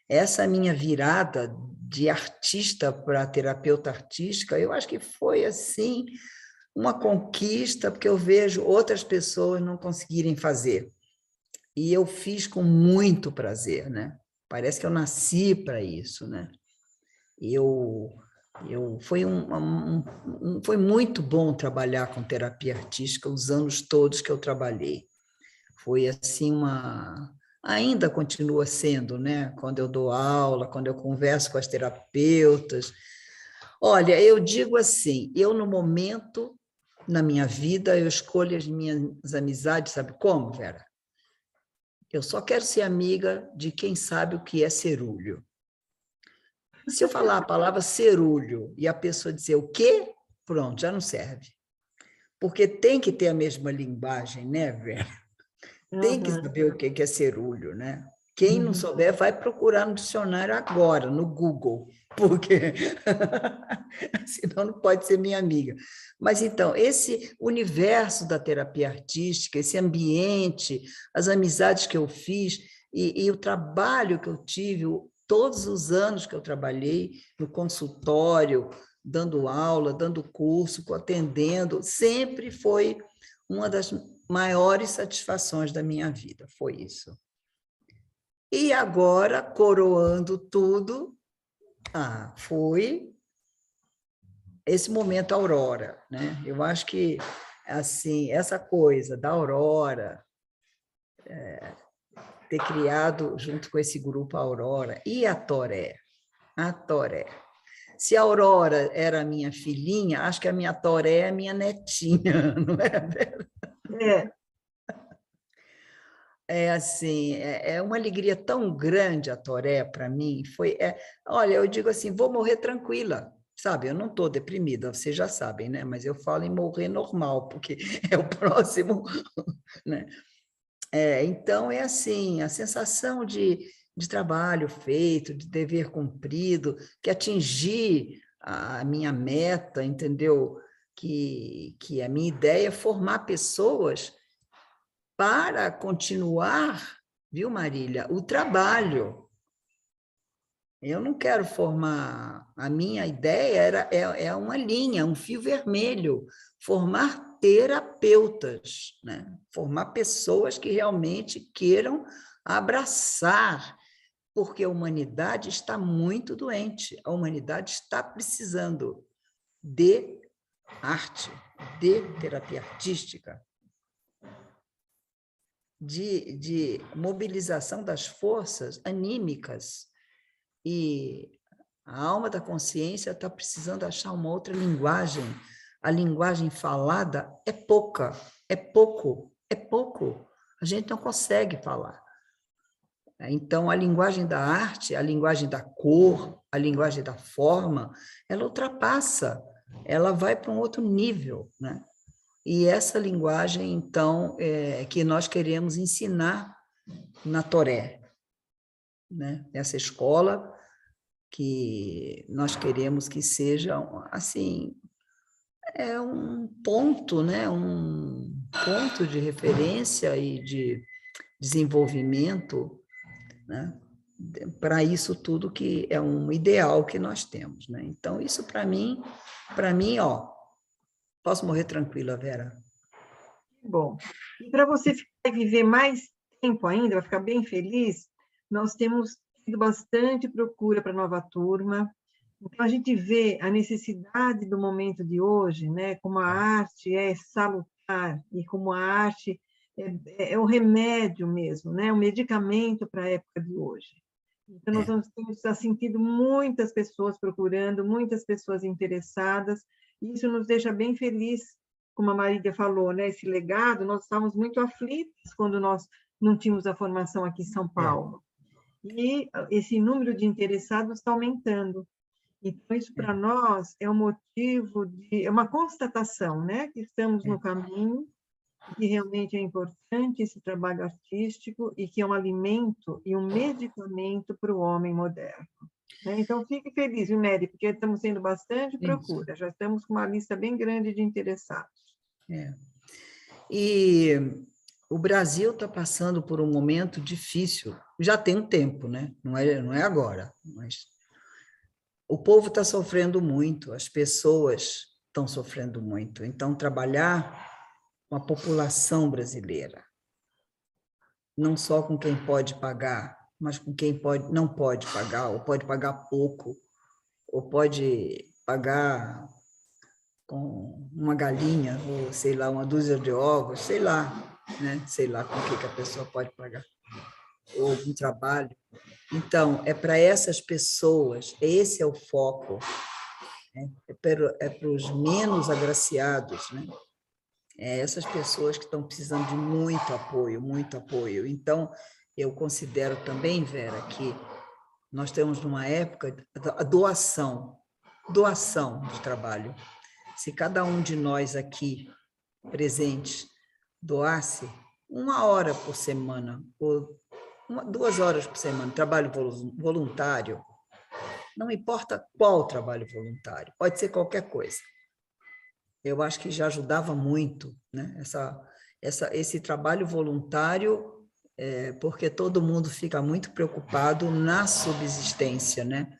Essa minha virada de artista para terapeuta artística, eu acho que foi assim uma conquista, porque eu vejo outras pessoas não conseguirem fazer. E eu fiz com muito prazer, né? Parece que eu nasci para isso, né? Foi muito bom trabalhar com terapia artística os anos todos que eu trabalhei. Foi assim ainda continua sendo, né? Quando eu dou aula, quando eu converso com as terapeutas. Olha, eu digo assim, no momento, na minha vida, eu escolho as minhas amizades, sabe como, Vera? Eu só quero ser amiga de quem sabe o que é cerúlho. Se eu falar a palavra cerúlho e a pessoa dizer o quê, pronto, já não serve. Porque tem que ter a mesma linguagem, né, Vera? Tem que saber o que é cerúleo, né? Quem não souber, vai procurar no dicionário agora, no Google, porque senão não pode ser minha amiga. Mas, então, esse universo da terapia artística, esse ambiente, as amizades que eu fiz e o trabalho que eu tive, todos os anos que eu trabalhei no consultório, dando aula, dando curso, atendendo, sempre foi uma das maiores satisfações da minha vida, foi isso. E agora, coroando tudo, foi esse momento Aurora, né? Eu acho que, assim, essa coisa da Aurora, ter criado junto com esse grupo a Aurora e a Toré. Se a Aurora era a minha filhinha, acho que a minha Toré é a minha netinha, não é, Vera? É assim, é uma alegria tão grande a Toré para mim. Olha, eu digo assim, vou morrer tranquila, sabe? Eu não estou deprimida, vocês já sabem, né? Mas eu falo em morrer normal, porque é o próximo, né? Então, é assim, a sensação de trabalho feito, de dever cumprido, que atingi a minha meta, entendeu? Que a minha ideia é formar pessoas para continuar, viu, Marília, o trabalho. Eu não quero formar, a minha ideia é uma linha, um fio vermelho, formar terapeutas, né? Formar pessoas que realmente queiram abraçar, porque a humanidade está muito doente, a humanidade está precisando de arte, de terapia artística, de mobilização das forças anímicas, e a alma da consciência está precisando achar uma outra linguagem. A linguagem falada é pouca, é pouco. A gente não consegue falar. Então, a linguagem da arte, a linguagem da cor, a linguagem da forma, ela ultrapassa, ela vai para um outro nível, né? E essa linguagem, então, que nós queremos ensinar na Toré, né? Essa escola que nós queremos que seja, assim, um ponto, né? Um ponto de referência e de desenvolvimento, né? Para isso tudo que é um ideal que nós temos, né? Então, isso para mim, posso morrer tranquila, Vera. Bom, e para você viver mais tempo ainda, vai ficar bem feliz, nós temos tido bastante procura para a nova turma. Então, a gente vê a necessidade do momento de hoje, né? Como a arte é salutar e como a arte é o remédio mesmo, né? O medicamento para a época de hoje. Então, nós temos sentido muitas pessoas procurando, muitas pessoas interessadas, e isso nos deixa bem felizes, como a Marília falou, né? Esse legado, nós estávamos muito aflitos quando nós não tínhamos a formação aqui em São Paulo. E esse número de interessados está aumentando. Então, isso para nós é um motivo é uma constatação, né? Que estamos no caminho, que realmente é importante esse trabalho artístico e que é um alimento e um medicamento para o homem moderno. Né? Então, fique feliz, viu, Mary? Porque estamos tendo bastante procura, já estamos com uma lista bem grande de interessados. E o Brasil está passando por um momento difícil, já tem um tempo, né? Não é agora, mas o povo está sofrendo muito, as pessoas estão sofrendo muito. Então, trabalhar com a população brasileira, não só com quem pode pagar, mas com quem não pode pagar, ou pode pagar pouco, ou pode pagar com uma galinha, ou sei lá, uma dúzia de ovos, sei lá, né? Sei lá com o que a pessoa pode pagar, ou algum trabalho. Então, é para essas pessoas, esse é o foco, né? É para os menos agraciados, né? Essas pessoas que estão precisando de muito apoio, muito apoio. Então, eu considero também, Vera, que nós temos numa época a doação de trabalho. Se cada um de nós aqui presentes doasse 1 hora por semana, ou 2 horas por semana, trabalho voluntário, não importa qual trabalho voluntário, pode ser qualquer coisa. Eu acho que já ajudava muito, né? Esse trabalho voluntário porque todo mundo fica muito preocupado na subsistência, né?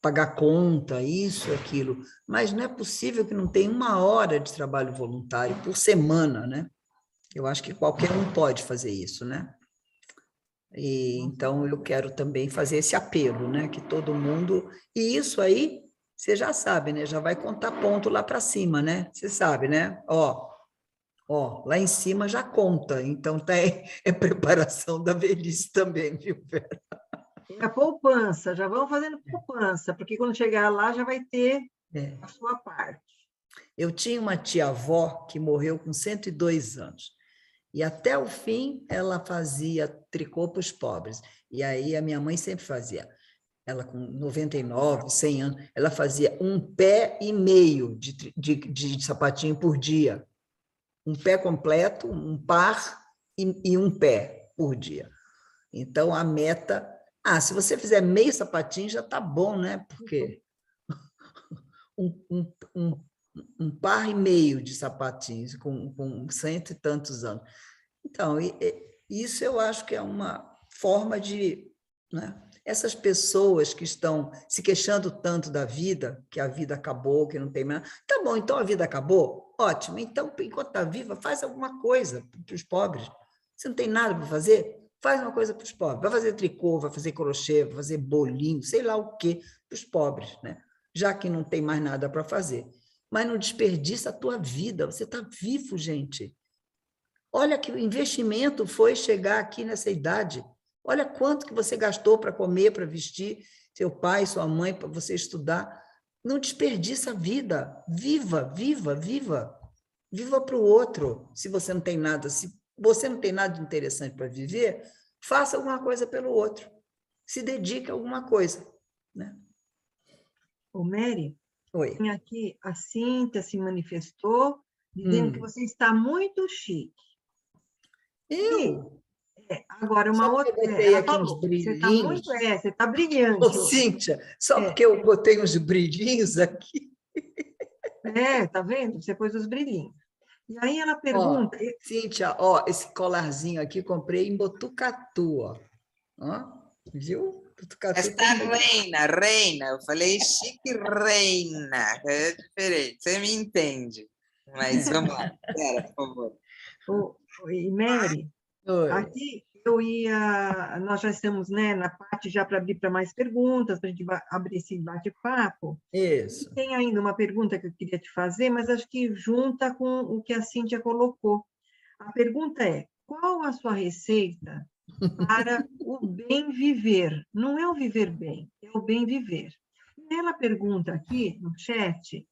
Pagar conta, isso, aquilo. Mas não é possível que não tenha 1 hora de trabalho voluntário por semana, né? Eu acho que qualquer um pode fazer isso, né? E, então, eu quero também fazer esse apelo, né? Que todo mundo... E isso aí, você já sabe, né? Já vai contar ponto lá para cima, né? Você sabe, né? Lá em cima já conta. Então, é preparação da velhice também, viu, Vera? É a poupança, já vão fazendo poupança, porque quando chegar lá já vai ter a sua parte. Eu tinha uma tia-avó que morreu com 102 anos. E até o fim ela fazia tricô para os pobres. E aí a minha mãe sempre fazia. Ela com 99, 100 anos, ela fazia 1,5 pé de sapatinho por dia. 1 pé completo, 1 par e 1 pé por dia. Então, a meta... se você fizer meio sapatinho, já está bom, né? Porque um par e meio de sapatinhos com 100 e tantos anos. Então, isso eu acho que é uma forma de... né? Essas pessoas que estão se queixando tanto da vida, que a vida acabou, que não tem mais... Tá bom, então a vida acabou? Ótimo. Então, enquanto está viva, faz alguma coisa para os pobres. Você não tem nada para fazer? Faz uma coisa para os pobres. Vai fazer tricô, vai fazer crochê, vai fazer bolinho, sei lá o quê, para os pobres, né? Já que não tem mais nada para fazer. Mas não desperdiça a tua vida. Você está vivo, gente. Olha que o investimento foi chegar aqui nessa idade. Olha quanto que você gastou para comer, para vestir seu pai, sua mãe, para você estudar. Não desperdiça a vida. Viva, viva, viva. Viva para o outro. Se você não tem nada, se você não tem nada de interessante para viver, faça alguma coisa pelo outro. Se dedique a alguma coisa, né? Ô, Mary, Oi. tem aqui a Cíntia se manifestou, dizendo que você está muito chique. Eu? Agora, uma outra... Eu botei aqui uns você está brilhinhos. você está brilhante. Ô, Cíntia, só porque eu botei uns brilhinhos aqui. Tá vendo? Você pôs os brilhinhos. E aí ela pergunta... Cíntia, esse colarzinho aqui comprei em Botucatu, ó. Viu? Botucatu. Esta reina. Eu falei chique reina. É diferente, você me entende. Mas vamos lá, Vera, por favor. Oi, Mary, aqui nós já estamos, né, na parte já para abrir para mais perguntas, para a gente abrir esse bate-papo. Isso. E tem ainda uma pergunta que eu queria te fazer, mas acho que junta com o que a Cíntia colocou. A pergunta é: qual a sua receita para o bem viver? Não é o viver bem, é o bem viver. E ela pergunta aqui no chat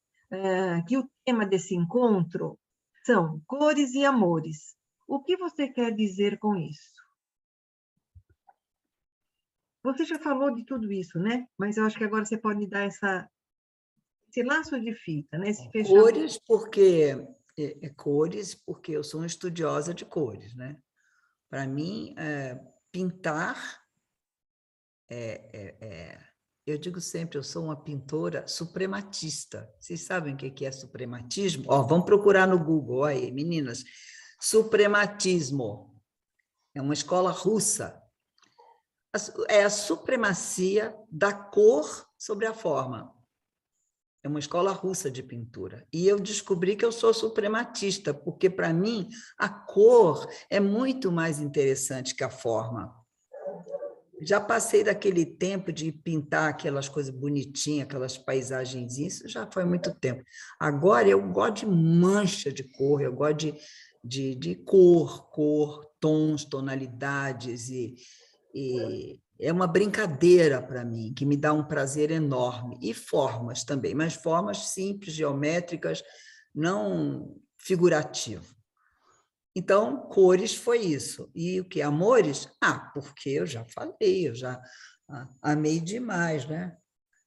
que o tema desse encontro são cores e amores. O que você quer dizer com isso? Você já falou de tudo isso, né? Mas eu acho que agora você pode dar esse laço de fita, né? Esse cores, porque eu sou uma estudiosa de cores, né? Para mim, pintar eu digo sempre, eu sou uma pintora suprematista. Vocês sabem o que é suprematismo? Vamos procurar no Google, aí, meninas. Suprematismo é uma escola russa. É a supremacia da cor sobre a forma. É uma escola russa de pintura. E eu descobri que eu sou suprematista, porque, para mim, a cor é muito mais interessante que a forma. Já passei daquele tempo de pintar aquelas coisas bonitinhas, aquelas paisagens, isso já foi muito tempo. Agora eu gosto de mancha de cor, eu gosto de cor, tons, tonalidades, e é uma brincadeira para mim, que me dá um prazer enorme. E formas também, mas formas simples, geométricas, não figurativo. Então, cores foi isso. E o que? Amores? Porque eu já falei, eu já amei demais, né?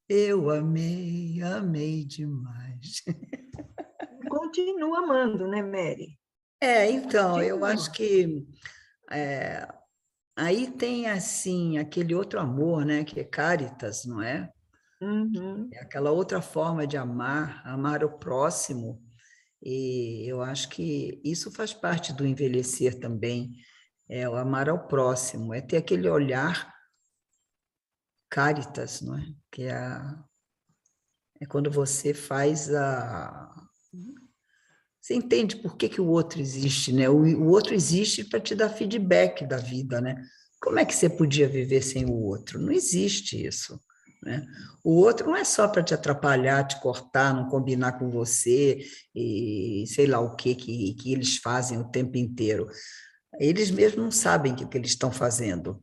Eu amei demais. Continua amando, né, Mary? Então, continua. Eu acho que aí tem, assim, aquele outro amor, né? Que é caritas, não é? Uhum. É aquela outra forma de amar o próximo. E eu acho que isso faz parte do envelhecer também, É o amar ao próximo, é ter aquele olhar caritas, não é? Que é quando você faz Você entende por que o outro existe, né? O outro existe para te dar feedback da vida, né? Como é que você podia viver sem o outro? Não existe isso, né? O outro não é só para te atrapalhar, te cortar, não combinar com você e sei lá o que eles fazem o tempo inteiro. Eles mesmos não sabem o que eles estão fazendo,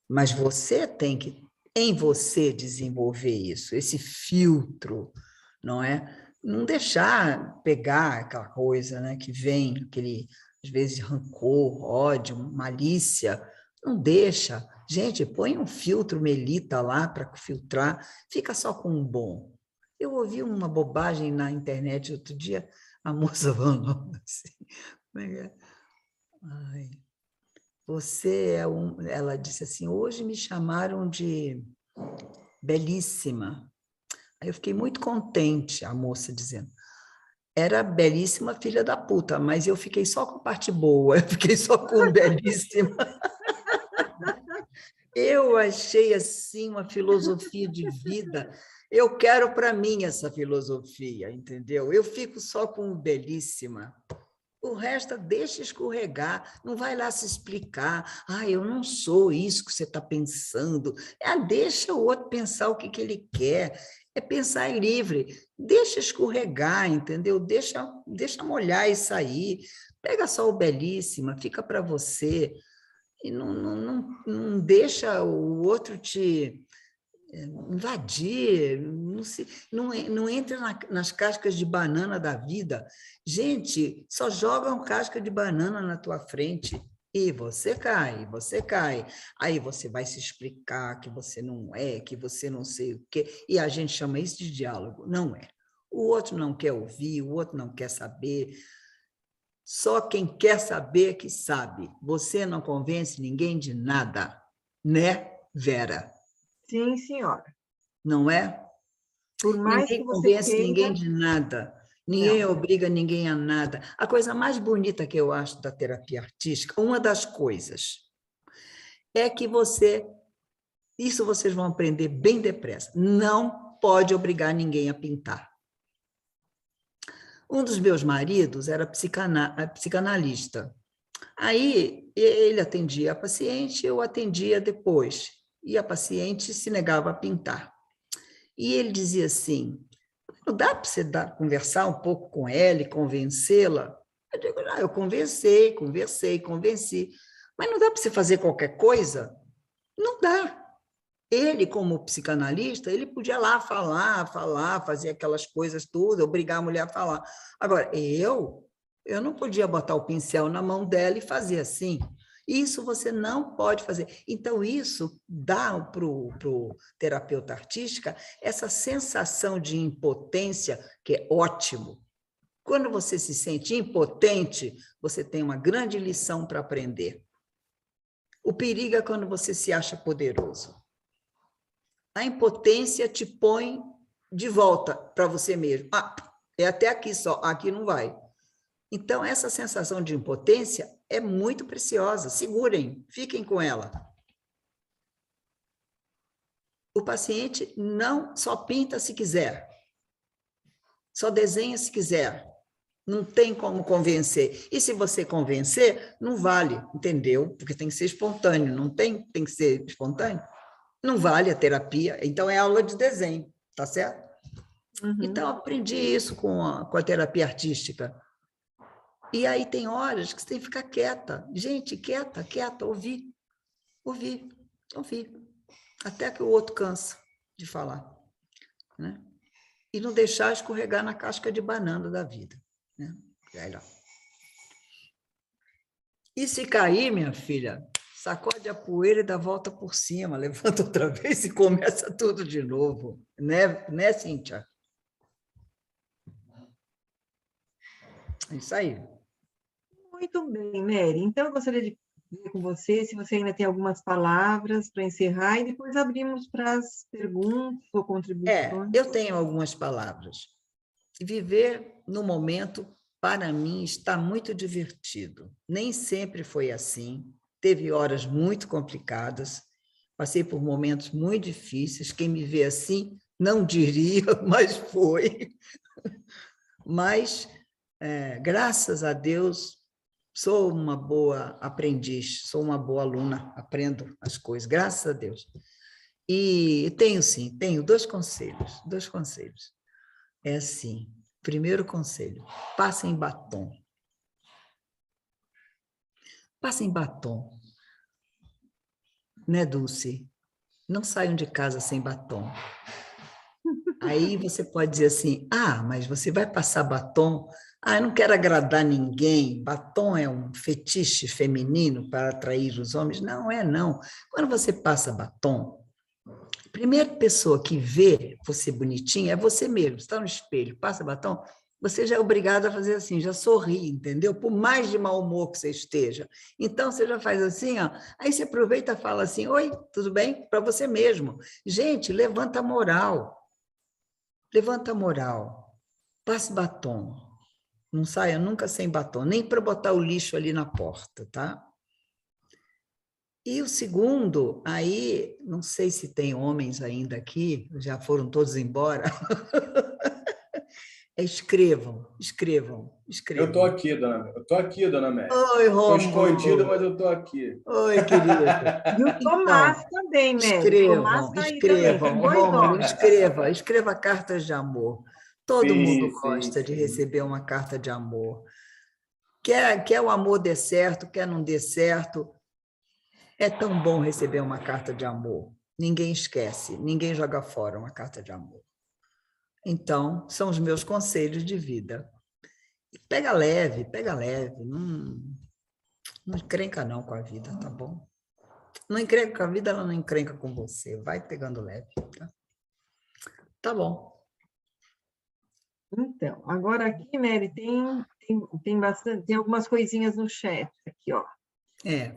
mas você tem que, em você, desenvolver isso, esse filtro, não é? Não deixar pegar aquela coisa, né, que vem, aquele, às vezes, rancor, ódio, malícia, não deixa. Gente, põe um filtro Melita lá para filtrar, fica só com um bom. Eu ouvi uma bobagem na internet outro dia, a moça falando assim, como é que é? Ai, você é ela disse assim, hoje me chamaram de belíssima. Aí eu fiquei muito contente, a moça dizendo. Era belíssima filha da puta, mas eu fiquei só com a parte boa, eu fiquei só com belíssima. Eu achei assim uma filosofia de vida. Eu quero para mim essa filosofia, entendeu? Eu fico só com o belíssima. O resto deixa escorregar, não vai lá se explicar. Ah, eu não sou isso que você está pensando. Deixa o outro pensar o que ele quer. É pensar livre. Deixa escorregar, entendeu? Deixa molhar e sair. Pega só o belíssima, fica para você. E não deixa o outro te invadir, não entra nas cascas de banana da vida. Gente, só jogam casca de banana na tua frente e você cai. Aí você vai se explicar que você não é, que você não sei o quê, e a gente chama isso de diálogo. Não é. O outro não quer ouvir, o outro não quer saber. Só quem quer saber que sabe. Você não convence ninguém de nada, né, Vera? Sim, senhora. Não é? Por mais ninguém que você convence queira... ninguém de nada. Ninguém obriga ninguém a nada. A coisa mais bonita que eu acho da terapia artística, uma das coisas, é que isso vocês vão aprender bem depressa, não pode obrigar ninguém a pintar. Um dos meus maridos era psicanalista. Aí ele atendia a paciente, eu atendia depois, e a paciente se negava a pintar. E ele dizia assim, não dá para você conversar um pouco com ela e convencê-la? Eu digo, não, eu convenci, mas não dá para você fazer qualquer coisa? Não dá. Ele, como psicanalista, ele podia lá falar, fazer aquelas coisas tudo, obrigar a mulher a falar. Agora, eu não podia botar o pincel na mão dela e fazer assim. Isso você não pode fazer. Então, isso dá para o terapeuta artística essa sensação de impotência, que é ótimo. Quando você se sente impotente, você tem uma grande lição para aprender. O perigo é quando você se acha poderoso. A impotência te põe de volta para você mesmo. É até aqui só, aqui não vai. Então, essa sensação de impotência é muito preciosa. Segurem, fiquem com ela. O paciente não só pinta se quiser, só desenha se quiser. Não tem como convencer. E se você convencer, não vale, entendeu? Porque tem que ser espontâneo, não tem que ser espontâneo. Não vale a terapia, então é aula de desenho, tá certo? Uhum. Então, eu aprendi isso com a terapia artística. E aí tem horas que você tem que ficar quieta. Gente, quieta, ouvir. Até que o outro cansa de falar. Né? E não deixar escorregar na casca de banana da vida. Né? E se cair, minha filha, sacode a poeira e dá a volta por cima, levanta outra vez e começa tudo de novo. Né, Cíntia? É isso aí. Muito bem, Mary. Então, eu gostaria de ver com você se você ainda tem algumas palavras para encerrar e depois abrimos para as perguntas ou contribuições. Eu tenho algumas palavras. Viver no momento, para mim, está muito divertido. Nem sempre foi assim. teve horas muito complicadas, passei por momentos muito difíceis. Quem me vê assim não diria, mas foi. Mas, graças a Deus, sou uma boa aprendiz, sou uma boa aluna, aprendo as coisas, graças a Deus. E tenho 2 conselhos, 2 conselhos. É assim, primeiro conselho, passem batom. Passem batom. Né, Dulce? Não saiam de casa sem batom. Aí você pode dizer assim, mas você vai passar batom? Eu não quero agradar ninguém. Batom é um fetiche feminino para atrair os homens? Não é, não. Quando você passa batom, a primeira pessoa que vê você bonitinha é você mesmo. Você está no espelho, passa batom, você já é obrigado a fazer assim, já sorri, entendeu? Por mais de mau humor que você esteja. Então, você já faz assim, ó. Aí você aproveita e fala assim, oi, tudo bem? Para você mesmo. Gente, levanta a moral. Levanta a moral. Passe batom. Não saia nunca sem batom, nem para botar o lixo ali na porta, tá? E o segundo, aí, não sei se tem homens ainda aqui, já foram todos embora. Escrevam. Eu estou aqui, dona Mary. Oi, Rômulo. Estou escondido, mas eu estou aqui. Oi, querido. E o Tomás também, Mary. Escrevam, Rômulo, escreva cartas de amor. Todo mundo gosta de receber uma carta de amor. Quer o amor dê certo, quer não dê certo, é tão bom receber uma carta de amor. Ninguém esquece, ninguém joga fora uma carta de amor. Então, são os meus conselhos de vida. Pega leve, não encrenca não com a vida, tá bom? Não encrenca com a vida, ela não encrenca com você. Vai pegando leve, tá? Tá bom. Então, agora aqui, Mary, tem bastante, tem algumas coisinhas no chat aqui, ó.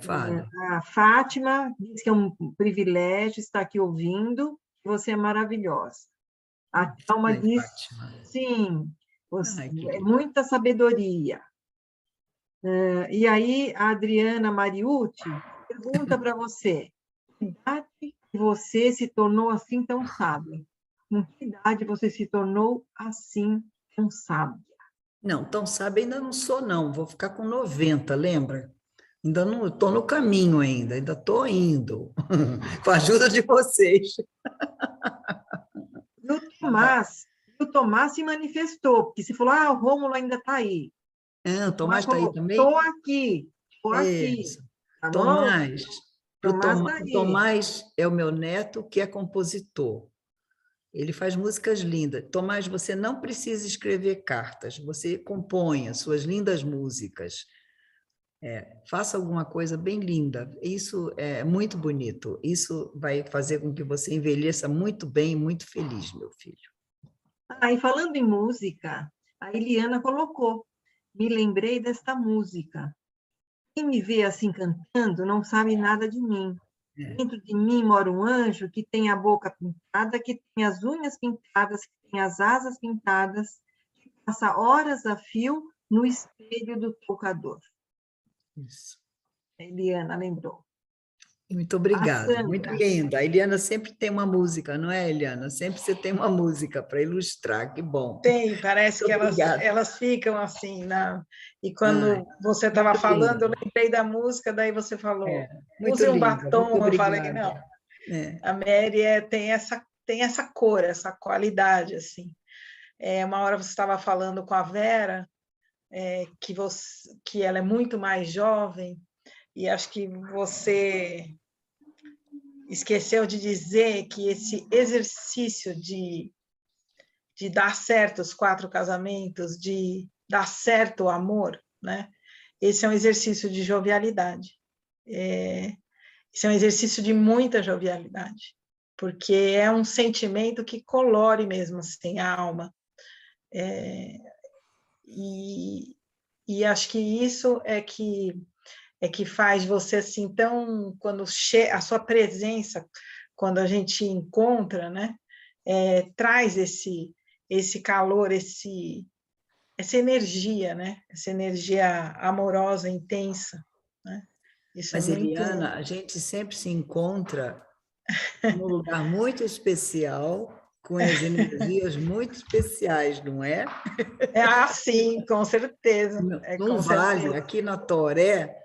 Fala. A Fátima diz que é um privilégio estar aqui ouvindo, que você é maravilhosa. A Thelma diz, Fátima. sim, é muita sabedoria. E aí, a Adriana Mariucci pergunta para você, que idade que você se tornou assim tão sábia? Com que idade você se tornou assim tão sábia? Não, tão sábia ainda não sou, não. Vou ficar com 90, lembra? Ainda não estou no caminho ainda estou indo, com a ajuda de vocês. E o Tomás se manifestou, porque você falou, o Rômulo ainda está aí. O Tomás está aí também? Estou aqui. Tá Tomás, o Tomás é o meu neto que é compositor. Ele faz músicas lindas. Tomás, você não precisa escrever cartas, você compõe as suas lindas músicas. Faça alguma coisa bem linda. Isso é muito bonito. Isso vai fazer com que você envelheça muito bem e muito feliz, meu filho. E falando em música, a Eliana colocou, me lembrei desta música. Quem me vê assim cantando não sabe nada de mim. Dentro de mim mora um anjo que tem a boca pintada, que tem as unhas pintadas, que tem as asas pintadas, que passa horas a fio no espelho do toucador. Isso. A Eliana lembrou. Muito obrigada, muito linda. A Eliana sempre tem uma música, não é, Eliana? Sempre você tem uma música para ilustrar, que bom. Tem, parece que elas ficam assim, né? E quando você estava falando, eu lembrei da música, daí você falou, use um batom, eu falei, não. A Mary tem essa cor, essa qualidade, assim. Uma hora você estava falando com a Vera, que ela é muito mais jovem, e acho que você esqueceu de dizer que esse exercício de dar certo os 4 casamentos, de dar certo o amor, né? Esse é um exercício de jovialidade. Esse é um exercício de muita jovialidade, porque é um sentimento que colore mesmo assim, a alma. E acho que isso é que faz você assim tão, quando a sua presença, quando a gente encontra, né, traz esse calor, essa energia, né, essa energia amorosa, intensa, né? Mas, Eliana, a gente sempre se encontra num lugar muito especial, com as energias muito especiais, não é? Sim, com certeza. Num vale, aqui na Toré,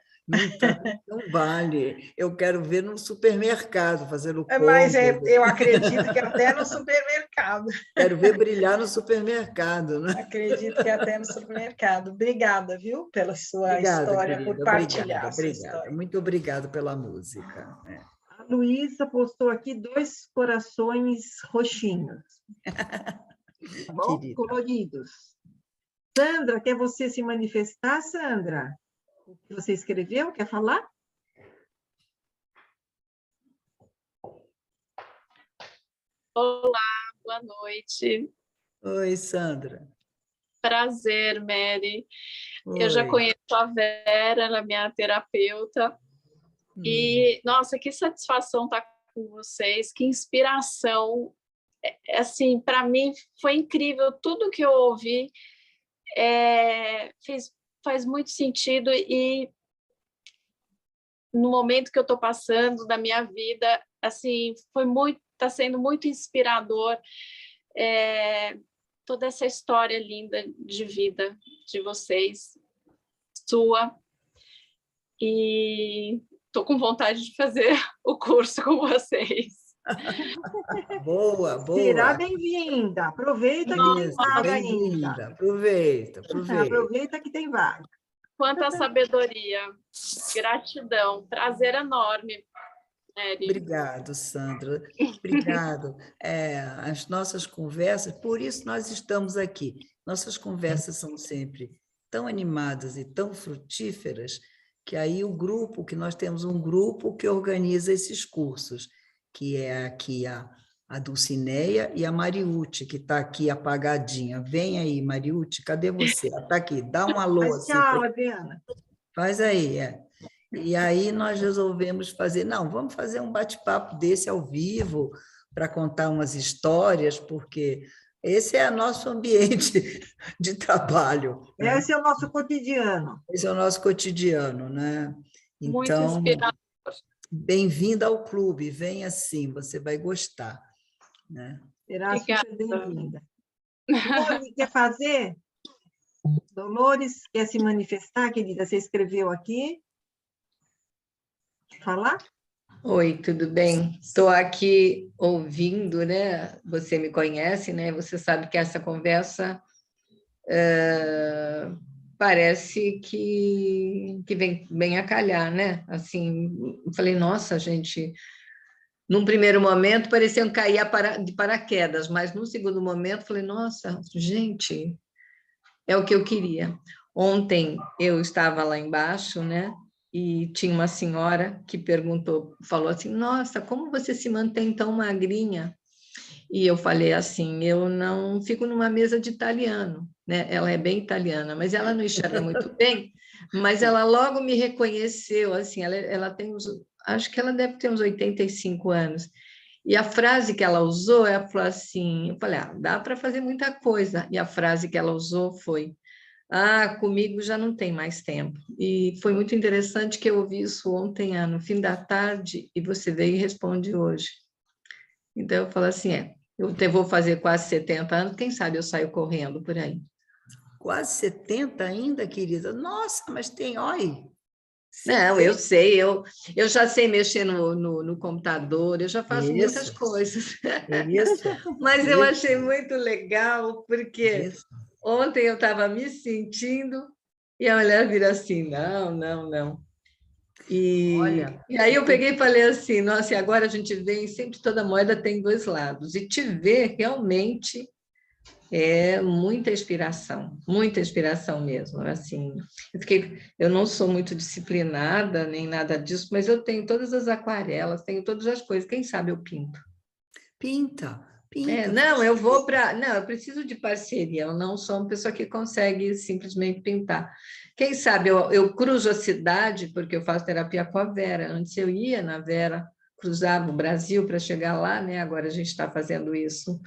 não vale. Eu quero ver no supermercado, fazendo compras. Mas eu acredito que até no supermercado. Quero ver brilhar no supermercado, né? Acredito que até no supermercado. Obrigada, viu, pela sua história, querida, por partilhar a sua obrigada. história. Muito obrigada pela música. A Luísa postou aqui 2 corações roxinhos. Tá bom? Coloridos. Sandra, quer você se manifestar, Sandra? O que você escreveu? Quer falar? Olá, boa noite. Oi, Sandra. Prazer, Mary. Oi. Eu já conheço a Vera, ela é minha terapeuta. E, nossa, que satisfação estar com vocês, que inspiração. Assim, para mim foi incrível, tudo que eu ouvi faz muito sentido e no momento que eu estou passando da minha vida, assim, está sendo muito inspirador toda essa história linda de vida de vocês, sua, e estou com vontade de fazer o curso com vocês. Boa. Será bem-vinda. Aproveita que tem vaga ainda. Aproveita. Aproveita que tem vaga. Quanta sabedoria. Gratidão. Prazer enorme, Mary. Obrigado, Sandra. Obrigado. As nossas conversas, por isso nós estamos aqui. Nossas conversas são sempre tão animadas e tão frutíferas que aí que nós temos um grupo que organiza esses cursos, que é aqui a Dulcineia e a Mariute, que está aqui apagadinha. Vem aí, Mariute, cadê você? Está aqui, dá um alô. Mas tchau, Adriana. Faz aí, E aí nós resolvemos fazer, vamos fazer um bate-papo desse ao vivo, para contar umas histórias, porque esse é o nosso ambiente de trabalho. Né? Esse é o nosso cotidiano. Esse é o nosso cotidiano, né? Muito então, inspirador. Bem-vinda ao clube, venha sim, você vai gostar. Né? Será super bem-vinda. Dolores, quer fazer? Dolores, quer se manifestar, querida? Você escreveu aqui? Quer falar? Oi, tudo bem? Estou aqui ouvindo, né? Você me conhece, né? Você sabe que essa conversa parece que vem a calhar, né? Assim, eu falei, nossa, gente, num primeiro momento parecia cair de paraquedas, mas num segundo momento falei, nossa, gente, é o que eu queria. Ontem eu estava lá embaixo, né? E tinha uma senhora que falou assim, nossa, como você se mantém tão magrinha? E eu falei assim, eu não fico numa mesa de italiano, né? Ela é bem italiana, mas ela não enxerga muito bem, mas ela logo me reconheceu, assim, ela tem acho que ela deve ter uns 85 anos. E a frase que ela usou, ela falou assim, eu falei, dá para fazer muita coisa. E a frase que ela usou foi, comigo já não tem mais tempo. E foi muito interessante que eu ouvi isso ontem, no fim da tarde, e você veio e responde hoje. Então, eu falo assim, eu vou fazer quase 70 anos, quem sabe eu saio correndo por aí. Quase 70 ainda, querida? Nossa, mas tem, olha... Não, eu sei, eu já sei mexer no computador, eu já faço muitas coisas. Mas eu achei muito legal, porque ontem eu estava me sentindo e a mulher vira assim, não. E aí eu peguei e falei assim, nossa, e agora a gente vê, sempre toda moeda tem 2 lados, e te ver realmente é muita inspiração mesmo, assim, eu não sou muito disciplinada, nem nada disso, mas eu tenho todas as aquarelas, tenho todas as coisas, quem sabe eu pinto. Pinta. Eu preciso de parceria, eu não sou uma pessoa que consegue simplesmente pintar. Quem sabe eu cruzo a cidade, porque eu faço terapia com a Vera, antes eu ia na Vera, cruzava o Brasil para chegar lá, né? Agora a gente está fazendo isso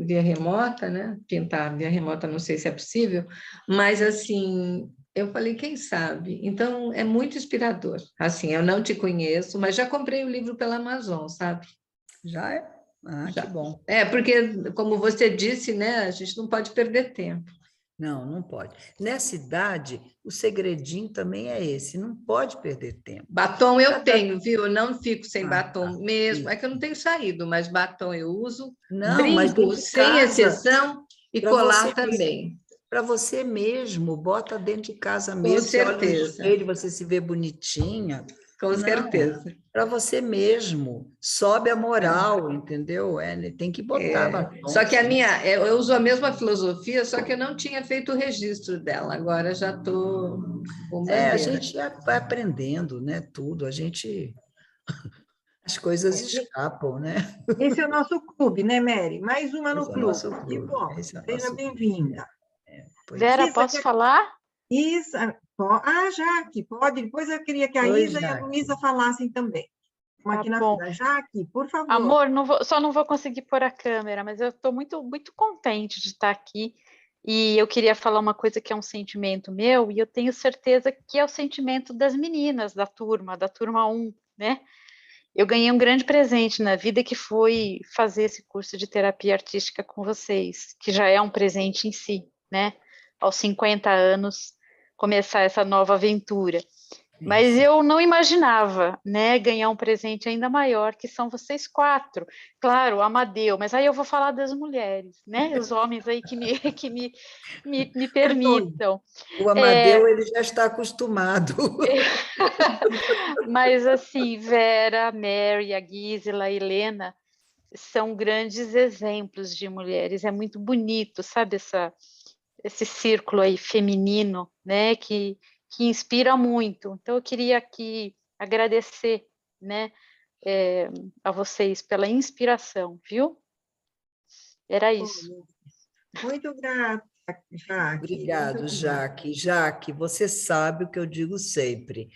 via remota, né? Pintar via remota, não sei se é possível, mas assim, eu falei, quem sabe? Então, é muito inspirador. Assim, eu não te conheço, mas já comprei o livro pela Amazon, sabe? Já é? Ah, já. Que bom. Porque, como você disse, né, a gente não pode perder tempo. Não, não pode. Nessa idade, o segredinho também é esse, não pode perder tempo. Batom eu tenho, viu? Eu não fico sem batom mesmo. Sim. É que eu não tenho saído, mas batom eu uso. Não, brinco, mas dentro de sem casa, exceção, e colar também. Para você mesmo, bota dentro de casa mesmo. Com certeza. Você olha no espelho, você se vê bonitinha. Com certeza. Para você mesmo, sobe a moral, entendeu? Tem que botar batom. Só que eu uso a mesma filosofia, só que eu não tinha feito o registro dela, agora já estou com bandeira. A gente vai aprendendo, né? Tudo, as coisas escapam, né? Esse é o nosso clube, né, Mary? Mais uma no clube. Que bom, seja bem-vinda. Vera, posso falar? Isa, Jaque, pode. Depois eu queria que a Isa e a Luísa falassem também. Aqui na fila. Jaque, por favor. Amor, só não vou conseguir pôr a câmera, mas eu estou muito, muito contente de estar aqui. E eu queria falar uma coisa que é um sentimento meu, e eu tenho certeza que é o sentimento das meninas da turma 1, né? Eu ganhei um grande presente na vida, que foi fazer esse curso de terapia artística com vocês, que já é um presente em si, né? Aos 50 anos, começar essa nova aventura. Mas eu não imaginava, né, ganhar um presente ainda maior, que são vocês 4. Claro, o Amadeu, mas aí eu vou falar das mulheres, né? Os homens aí que me permitam. O Amadeu, ele já está acostumado. Mas, assim, Vera, Mary, a Gisela, a Helena, são grandes exemplos de mulheres. É muito bonito, sabe, esse círculo aí feminino, né, que inspira muito. Então, eu queria aqui agradecer, né, a vocês pela inspiração, viu? Era isso. Muito grata, Jaque. Obrigado, Jaque. Jaque, você sabe o que eu digo sempre.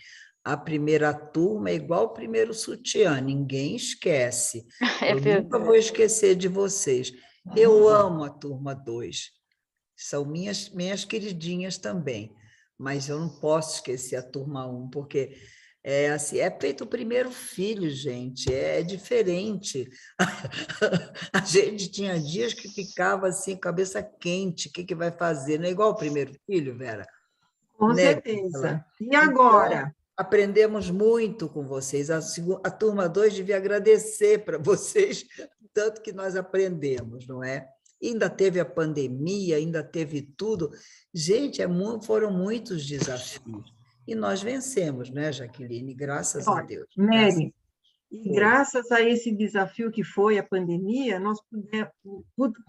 A primeira turma é igual o primeiro sutiã, ninguém esquece. Eu nunca vou esquecer de vocês. Eu amo a turma 2. São minhas queridinhas também. Mas eu não posso esquecer a turma 1, porque é feito o primeiro filho, gente, é diferente. A gente tinha dias que ficava assim, cabeça quente, o que vai fazer? Não é igual o primeiro filho, Vera? Com certeza. E agora? Então, aprendemos muito com vocês. A turma 2 devia agradecer para vocês, tanto que nós aprendemos, não é? Ainda teve a pandemia, ainda teve tudo. Gente, foram muitos desafios. E nós vencemos, né, Jaqueline? Graças a Deus. Mary, graças a esse desafio que foi a pandemia, nós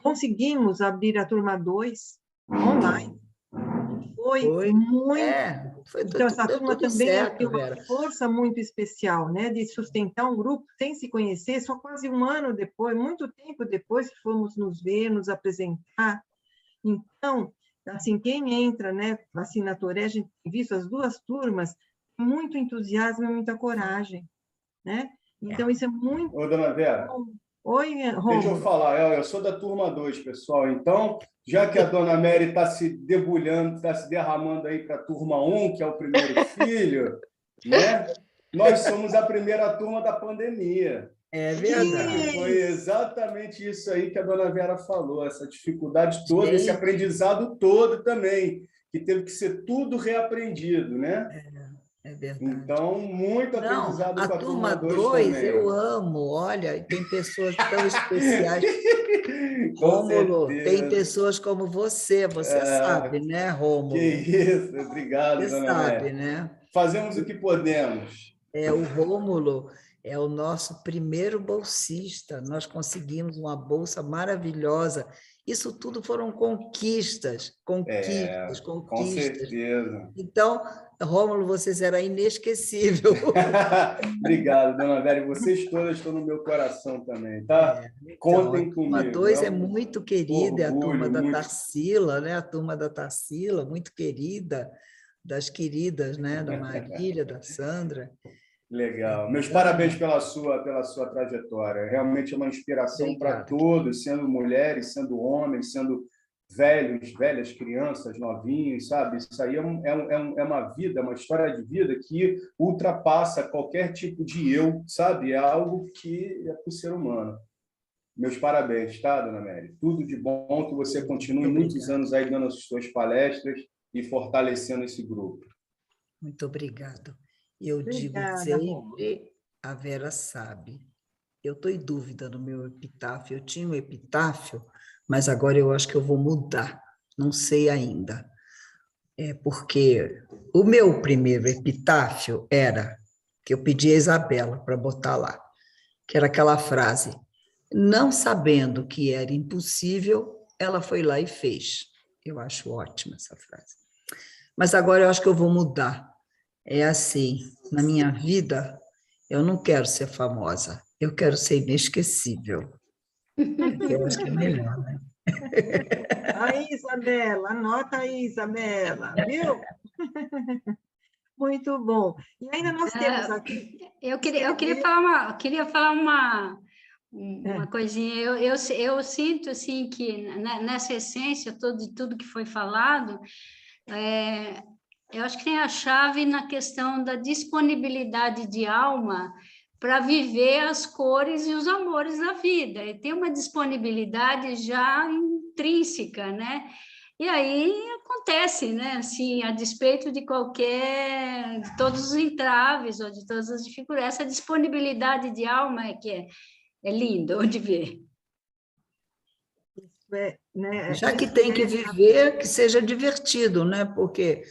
conseguimos abrir a turma 2 online. Foi muito... Então, essa turma também tem uma força muito especial, né, de sustentar um grupo sem se conhecer, só quase um ano depois, muito tempo depois que fomos nos ver, nos apresentar. Então, assim, quem entra, né, assim, na Toré, a gente tem visto as duas turmas, muito entusiasmo e muita coragem, né? Então, isso é muito... Ô, dona Vera. Oi, Rômulo. Deixa eu falar, eu sou da turma 2, pessoal. Então, já que a dona Mary está se debulhando, está se derramando aí para a turma 1, que é o primeiro filho, né? Nós somos a primeira turma da pandemia. É verdade. Foi exatamente isso aí que a dona Vera falou, essa dificuldade toda, esse aprendizado todo também, que teve que ser tudo reaprendido, né? É verdade. Então, muito aprendizado com a turma 2 também. Eu amo, olha, tem pessoas tão especiais. Rômulo, tem pessoas como você sabe, né, Rômulo? Que isso, obrigado, você dona sabe, Vera. né? Fazemos o que podemos. O Rômulo é o nosso primeiro bolsista, nós conseguimos uma bolsa maravilhosa. Isso tudo foram conquistas. Com certeza. Então, Rômulo, você será inesquecível. Obrigado, dona Vera. E vocês todas estão no meu coração também, tá? Contem comigo. A turma 2 é muito querida, é a turma da Tarsila, né? A turma da Tarsila, muito querida, das queridas, né? Da Marília, da Sandra. Legal. Meus parabéns pela sua trajetória. Realmente é uma inspiração para todos, sendo mulheres, sendo homens, sendo velhos, velhas, crianças, novinhos, sabe? Isso aí é uma vida, uma história de vida que ultrapassa qualquer tipo de eu, sabe? É algo que é para o ser humano. Meus parabéns, tá, dona Mary? Tudo de bom, que você continue muitos anos aí dando as suas palestras e fortalecendo esse grupo. Muito obrigado. Eu Obrigada, digo sempre, a Vera sabe, eu estou em dúvida no meu epitáfio. Eu tinha um epitáfio, mas agora eu acho que eu vou mudar, não sei ainda. Porque o meu primeiro epitáfio era, que eu pedi a Isabela para botar lá, que era aquela frase: não sabendo que era impossível, ela foi lá e fez. Eu acho ótima essa frase. Mas agora eu acho que eu vou mudar. É assim, na minha vida, eu não quero ser famosa, eu quero ser inesquecível. Eu acho que é melhor, né? Aí, Isabela, anota aí, Isabela, viu? Muito bom. E ainda nós temos aqui... Eu queria falar uma coisinha. Eu sinto assim que nessa essência de tudo que foi falado, eu acho que tem a chave na questão da disponibilidade de alma para viver as cores e os amores da vida. E tem uma disponibilidade já intrínseca, né? E aí acontece, né? Assim, a despeito de de todos os entraves ou de todas as dificuldades, essa disponibilidade de alma é lindo de ver. Já que tem que viver, que seja divertido, né? Porque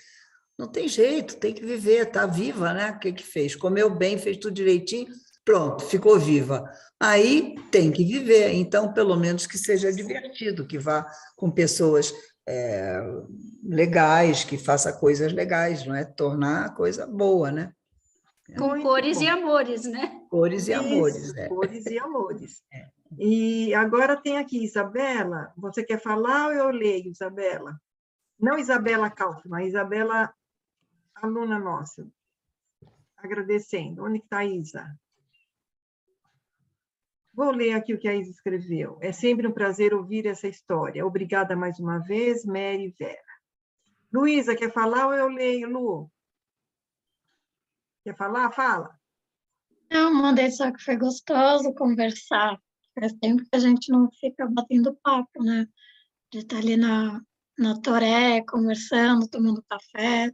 não tem jeito, tem que viver, tá viva, né? O que fez? Comeu bem, fez tudo direitinho, pronto, ficou viva. Aí tem que viver, então, pelo menos que seja divertido, que vá com pessoas legais, que faça coisas legais, não é? Tornar a coisa boa, né? Com cores e amores, né? Cores e amores, Isso, cores e amores. E agora tem aqui, Isabela, você quer falar ou eu leio, Isabela? Não Isabela Kaufmann, Isabela, aluna nossa, agradecendo. Onde está a Isa? Vou ler aqui o que a Isa escreveu. É sempre um prazer ouvir essa história. Obrigada mais uma vez, Mary e Vera. Luísa, quer falar ou eu leio, Lu? Quer falar? Fala. Não, mandei só que foi gostoso conversar. Faz tempo que a gente não fica batendo papo, né? De estar ali na Toré, conversando, tomando café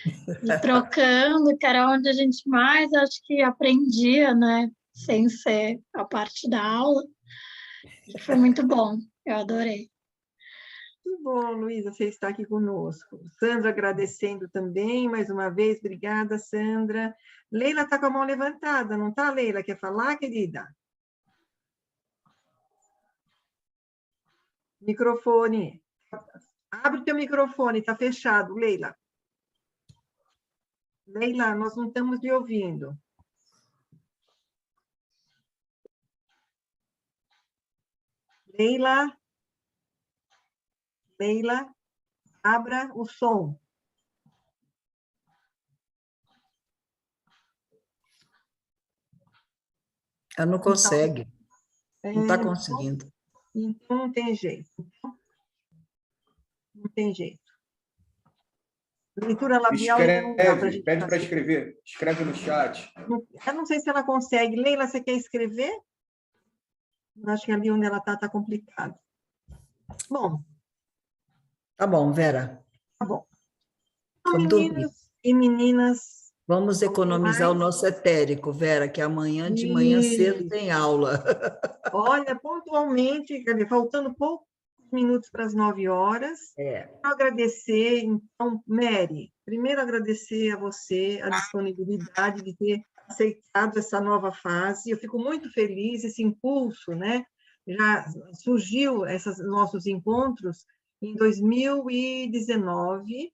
e trocando, que era onde a gente mais, acho que, aprendia, né? Sem ser a parte da aula. Que foi muito bom, eu adorei. Muito bom, Luísa, você está aqui conosco. Sandra agradecendo também, mais uma vez, obrigada, Sandra. Leila está com a mão levantada, não está, Leila? Quer falar, querida? Microfone. Abre o teu microfone, está fechado, Leila. Leila, nós não estamos te ouvindo. Leila? Leila, abra o som. Ela não consegue. Não está conseguindo. Então, não tem jeito. Não tem jeito. Leitura labial não dá para a gente pede para escrever. Escreve no chat. Eu não sei se ela consegue. Leila, você quer escrever? Eu acho que ali onde ela está complicado. Bom. Tá bom, Vera. Tá bom. Então, meninos e meninas... Vamos economizar o nosso etérico, Vera, que amanhã de manhã cedo tem aula. Olha, pontualmente, faltando poucos minutos para as 9h. Agradecer, então, Mary, primeiro agradecer a você a disponibilidade de ter aceitado essa nova fase. Eu fico muito feliz, esse impulso, né? Já surgiu esses nossos encontros em 2019,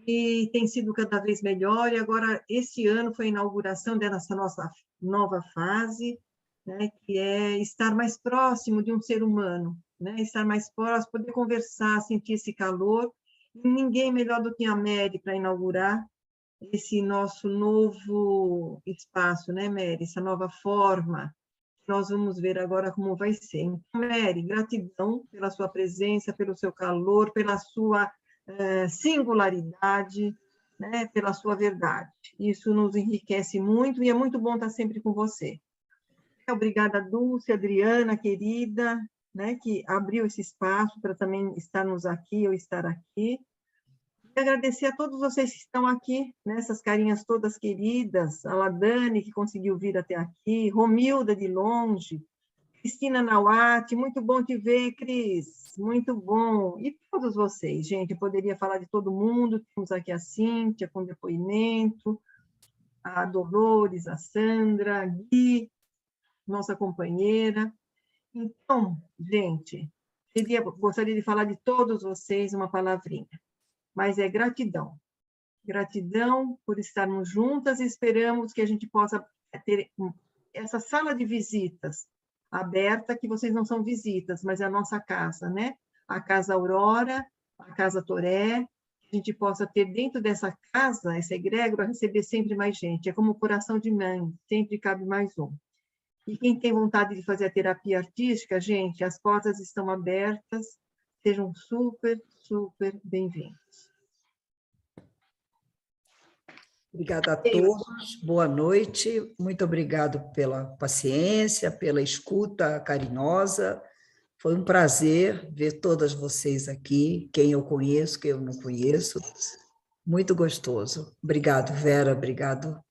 e tem sido cada vez melhor, e agora esse ano foi a inauguração dessa nossa nova fase, né, que é estar mais próximo de um ser humano, né, estar mais próximo, poder conversar, sentir esse calor, e ninguém melhor do que a Mary para inaugurar esse nosso novo espaço, né, Mary, essa nova forma Nós vamos ver agora como vai ser. Então, Mary, gratidão pela sua presença, pelo seu calor, pela sua singularidade, né, pela sua verdade. Isso nos enriquece muito e é muito bom estar sempre com você. Obrigada, Dulce, Adriana, querida, né, que abriu esse espaço para também estarmos aqui, eu estar aqui. E agradecer a todos vocês que estão aqui, né, essas carinhas todas queridas, a Ladane, que conseguiu vir até aqui, Romilda, de longe, Cristina Nawati, muito bom te ver, Cris, muito bom. E todos vocês, gente, eu poderia falar de todo mundo, temos aqui a Cíntia com depoimento, a Dolores, a Sandra, a Gui, nossa companheira. Então, gente, gostaria de falar de todos vocês uma palavrinha, mas é gratidão. Gratidão por estarmos juntas e esperamos que a gente possa ter essa sala de visitas aberta, que vocês não são visitas, mas é a nossa casa, né? A Casa Aurora, a Casa Toré, que a gente possa ter dentro dessa casa, essa egrégora, receber sempre mais gente. É como o coração de mãe, sempre cabe mais um. E quem tem vontade de fazer a terapia artística, gente, as portas estão abertas, sejam super, super bem-vindos. Obrigada a todos, boa noite, muito obrigado pela paciência, pela escuta carinhosa, foi um prazer ver todas vocês aqui, quem eu conheço, quem eu não conheço, muito gostoso. Obrigado, Vera, obrigado,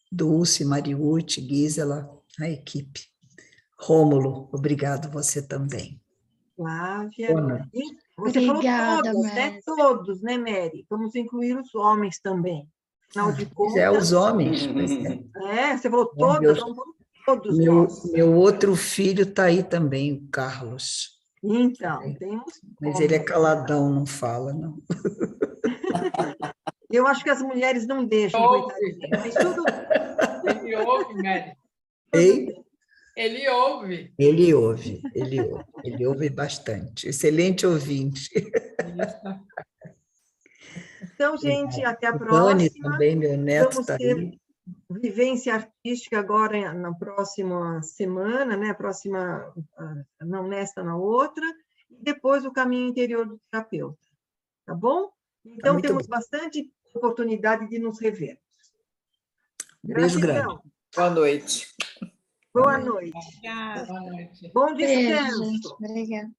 Dulce, Mariute, Gisela, a equipe. Rômulo, obrigado você também. Flávia. Você Obrigada, falou todos, né? Todos, né, Mary? Vamos incluir os homens também. Afinal de contas... os homens. Você falou todas, vamos todos nós. Meu outro filho está aí também, o Carlos. Então, temos... Mas ele é caladão, não fala, não. Eu acho que as mulheres não deixam, coitadinha. Mas tudo... Ele ouve, Mary. Ei? Ele ouve. Ele ouve bastante. Excelente ouvinte. Então, gente, até a próxima. Também, meu neto está aí. Vamos ter vivência artística agora na próxima semana, né? Não nesta, na outra, e depois o caminho interior do terapeuta. Tá bom? Então, temos bastante oportunidade de nos rever. Beijo grande. Boa noite. Boa noite. Boa noite. Bom descanso. Beijo, gente. Obrigada.